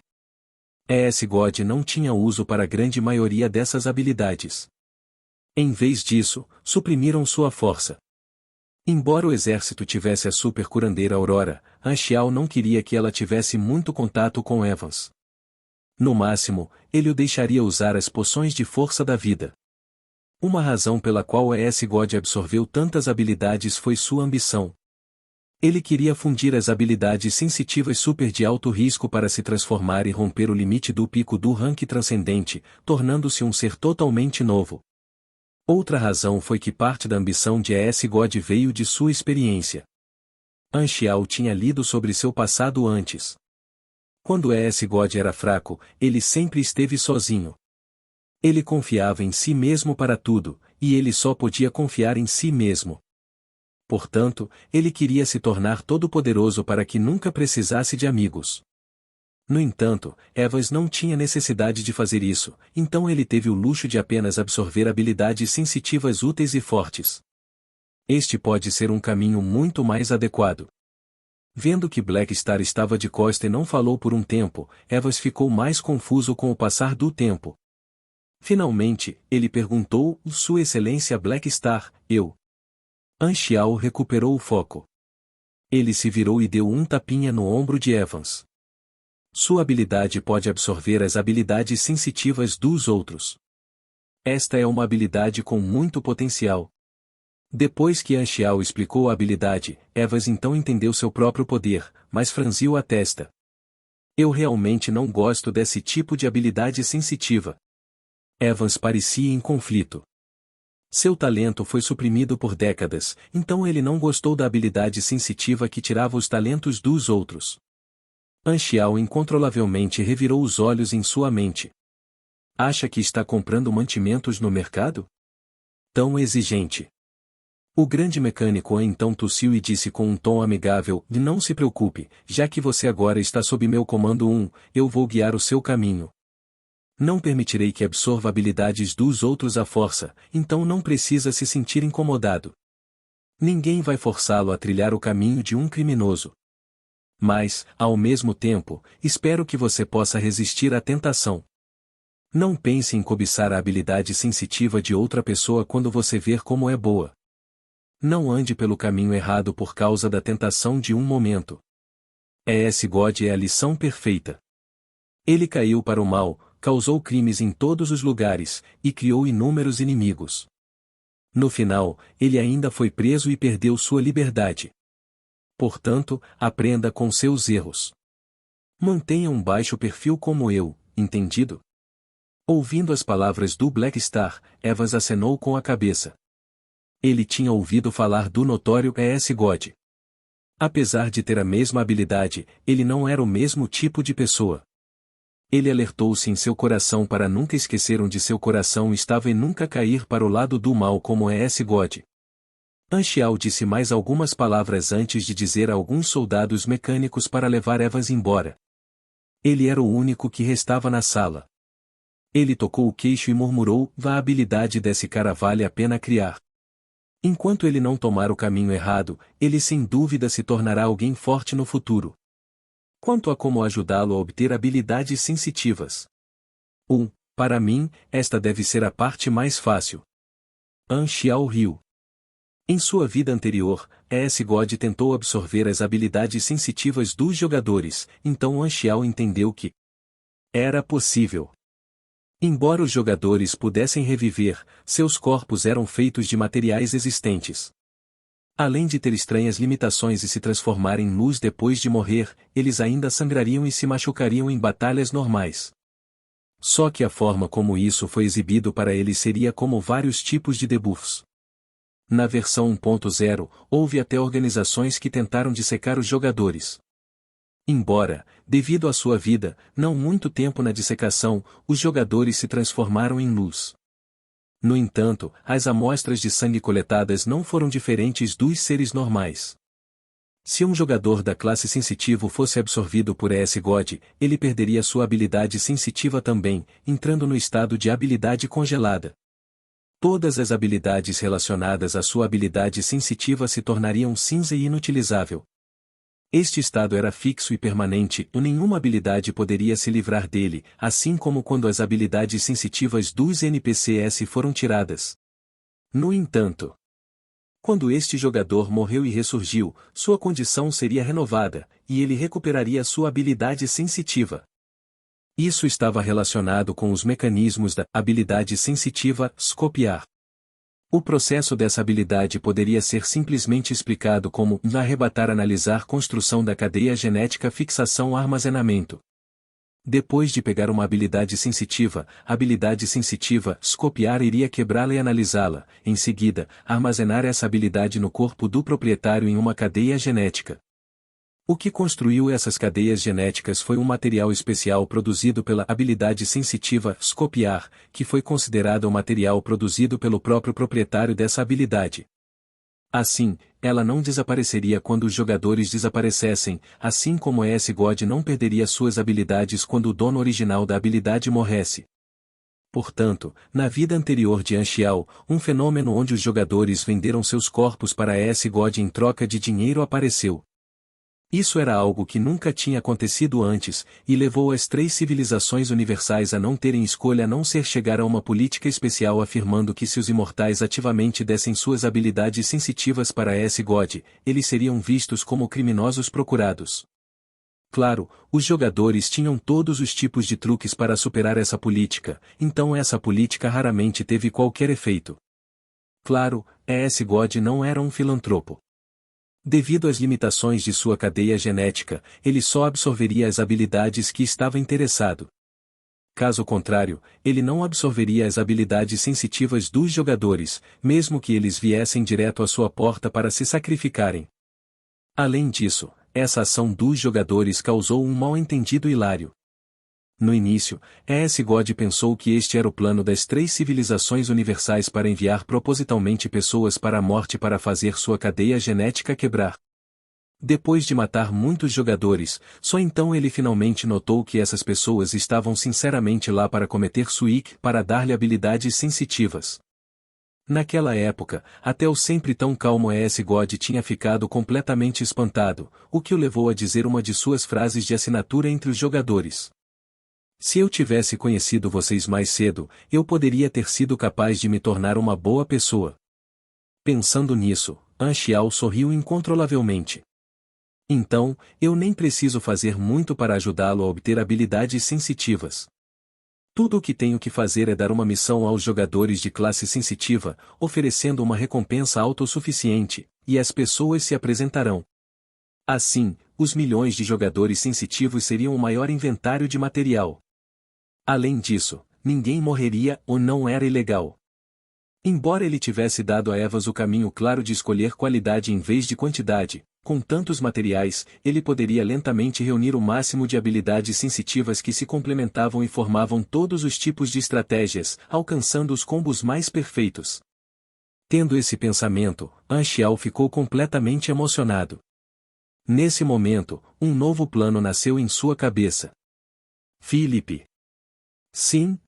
God não tinha uso para a grande maioria dessas habilidades. Em vez disso, suprimiram sua força. Embora o exército tivesse a super-curandeira Aurora, Anchial não queria que ela tivesse muito contato com Evans. No máximo, ele o deixaria usar as poções de força da vida. Uma razão pela qual God absorveu tantas habilidades foi sua ambição. Ele queria fundir as habilidades sensitivas super de alto risco para se transformar e romper o limite do pico do rank transcendente, tornando-se um ser totalmente novo. Outra razão foi que parte da ambição de God veio de sua experiência. Anchial tinha lido sobre seu passado antes. Quando God era fraco, ele sempre esteve sozinho. Ele confiava em si mesmo para tudo, e ele só podia confiar em si mesmo. Portanto, ele queria se tornar todo-poderoso para que nunca precisasse de amigos. No entanto, Evans não tinha necessidade de fazer isso, então ele teve o luxo de apenas absorver habilidades sensitivas úteis e fortes. Este pode ser um caminho muito mais adequado. Vendo que Black Star estava de costa e não falou por um tempo, Evans ficou mais confuso com o passar do tempo. Finalmente, ele perguntou: Sua Excelência Black Star, eu. Anchial recuperou o foco. Ele se virou e deu um tapinha no ombro de Evans. Sua habilidade pode absorver as habilidades sensitivas dos outros. Esta é uma habilidade com muito potencial. Depois que Anchial explicou a habilidade, Evans então entendeu seu próprio poder, mas franziu a testa. Eu realmente não gosto desse tipo de habilidade sensitiva. Evans parecia em conflito. Seu talento foi suprimido por décadas, então ele não gostou da habilidade sensitiva que tirava os talentos dos outros. Anchial incontrolavelmente revirou os olhos em sua mente. Acha que está comprando mantimentos no mercado? Tão exigente. O grande mecânico então tossiu e disse com um tom amigável: Não se preocupe, já que você agora está sob meu comando eu vou guiar o seu caminho. Não permitirei que absorva habilidades dos outros à força, então não precisa se sentir incomodado. Ninguém vai forçá-lo a trilhar o caminho de um criminoso. Mas, ao mesmo tempo, espero que você possa resistir à tentação. Não pense em cobiçar a habilidade sensitiva de outra pessoa quando você ver como é boa. Não ande pelo caminho errado por causa da tentação de um momento. God é a lição perfeita. Ele caiu para o mal, causou crimes em todos os lugares, e criou inúmeros inimigos. No final, ele ainda foi preso e perdeu sua liberdade. Portanto, aprenda com seus erros. Mantenha um baixo perfil como eu, entendido? Ouvindo as palavras do Black Star, Evans acenou com a cabeça. Ele tinha ouvido falar do notório God. Apesar de ter a mesma habilidade, ele não era o mesmo tipo de pessoa. Ele alertou-se em seu coração para nunca esquecer onde seu coração estava e nunca cair para o lado do mal como God. Anchial disse mais algumas palavras antes de dizer a alguns soldados mecânicos para levar Evans embora. Ele era o único que restava na sala. Ele tocou o queixo e murmurou: A habilidade desse cara vale a pena criar. Enquanto ele não tomar o caminho errado, ele sem dúvida se tornará alguém forte no futuro. Quanto a como ajudá-lo a obter habilidades sensitivas. Para mim, esta deve ser a parte mais fácil. Anchial riu. Em sua vida anterior, ES-God tentou absorver as habilidades sensitivas dos jogadores, então Anxiao entendeu que era possível. Embora os jogadores pudessem reviver, seus corpos eram feitos de materiais existentes. Além de ter estranhas limitações e se transformar em luz depois de morrer, eles ainda sangrariam e se machucariam em batalhas normais. Só que a forma como isso foi exibido para eles seria como vários tipos de debuffs. Na versão 1.0, houve até organizações que tentaram dissecar os jogadores. Embora, devido à sua vida, não muito tempo na dissecação, os jogadores se transformaram em luz. No entanto, as amostras de sangue coletadas não foram diferentes dos seres normais. Se um jogador da classe sensitivo fosse absorvido por ES-God, ele perderia sua habilidade sensitiva também, entrando no estado de habilidade congelada. Todas as habilidades relacionadas à sua habilidade sensitiva se tornariam cinza e inutilizável. Este estado era fixo e permanente e nenhuma habilidade poderia se livrar dele, assim como quando as habilidades sensitivas dos NPCs foram tiradas. No entanto, quando este jogador morreu e ressurgiu, sua condição seria renovada, e ele recuperaria sua habilidade sensitiva. Isso estava relacionado com os mecanismos da habilidade sensitiva Scopiar. O processo dessa habilidade poderia ser simplesmente explicado como arrebatar analisar construção da cadeia genética fixação armazenamento. Depois de pegar uma habilidade sensitiva, a habilidade sensitiva Scopiar iria quebrá-la e analisá-la, em seguida, armazenar essa habilidade no corpo do proprietário em uma cadeia genética. O que construiu essas cadeias genéticas foi um material especial produzido pela habilidade sensitiva Scopiar, que foi considerado o material produzido pelo próprio proprietário dessa habilidade. Assim, ela não desapareceria quando os jogadores desaparecessem, assim como ES-God não perderia suas habilidades quando o dono original da habilidade morresse. Portanto, na vida anterior de Anxiao, um fenômeno onde os jogadores venderam seus corpos para ES-God em troca de dinheiro apareceu. Isso era algo que nunca tinha acontecido antes, e levou as 3 civilizações universais a não terem escolha a não ser chegar a uma política especial afirmando que se os imortais ativamente dessem suas habilidades sensitivas para ES-God, eles seriam vistos como criminosos procurados. Claro, os jogadores tinham todos os tipos de truques para superar essa política, então essa política raramente teve qualquer efeito. Claro, ES-God não era um filantropo. Devido às limitações de sua cadeia genética, ele só absorveria as habilidades que estava interessado. Caso contrário, ele não absorveria as habilidades sensitivas dos jogadores, mesmo que eles viessem direto à sua porta para se sacrificarem. Além disso, essa ação dos jogadores causou um mal-entendido hilário. No início, ES-God pensou que este era o plano das 3 civilizações universais para enviar propositalmente pessoas para a morte para fazer sua cadeia genética quebrar. Depois de matar muitos jogadores, só então ele finalmente notou que essas pessoas estavam sinceramente lá para cometer suíque para dar-lhe habilidades sensitivas. Naquela época, até o sempre tão calmo ES-God tinha ficado completamente espantado, o que o levou a dizer uma de suas frases de assinatura entre os jogadores. Se eu tivesse conhecido vocês mais cedo, eu poderia ter sido capaz de me tornar uma boa pessoa. Pensando nisso, Anxiao sorriu incontrolavelmente. Então, eu nem preciso fazer muito para ajudá-lo a obter habilidades sensitivas. Tudo o que tenho que fazer é dar uma missão aos jogadores de classe sensitiva, oferecendo uma recompensa autossuficiente, e as pessoas se apresentarão. Assim, os milhões de jogadores sensitivos seriam o maior inventário de material. Além disso, ninguém morreria ou não era ilegal. Embora ele tivesse dado a Evas o caminho claro de escolher qualidade em vez de quantidade, com tantos materiais, ele poderia lentamente reunir o máximo de habilidades sensitivas que se complementavam e formavam todos os tipos de estratégias, alcançando os combos mais perfeitos. Tendo esse pensamento, Anxiao ficou completamente emocionado. Nesse momento, um novo plano nasceu em sua cabeça. Filipe. Sim,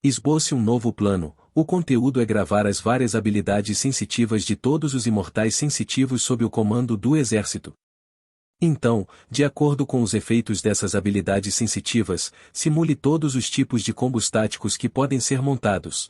esboce um novo plano. O conteúdo é gravar as várias habilidades sensitivas de todos os imortais sensitivos sob o comando do exército. Então, de acordo com os efeitos dessas habilidades sensitivas, simule todos os tipos de combos táticos que podem ser montados.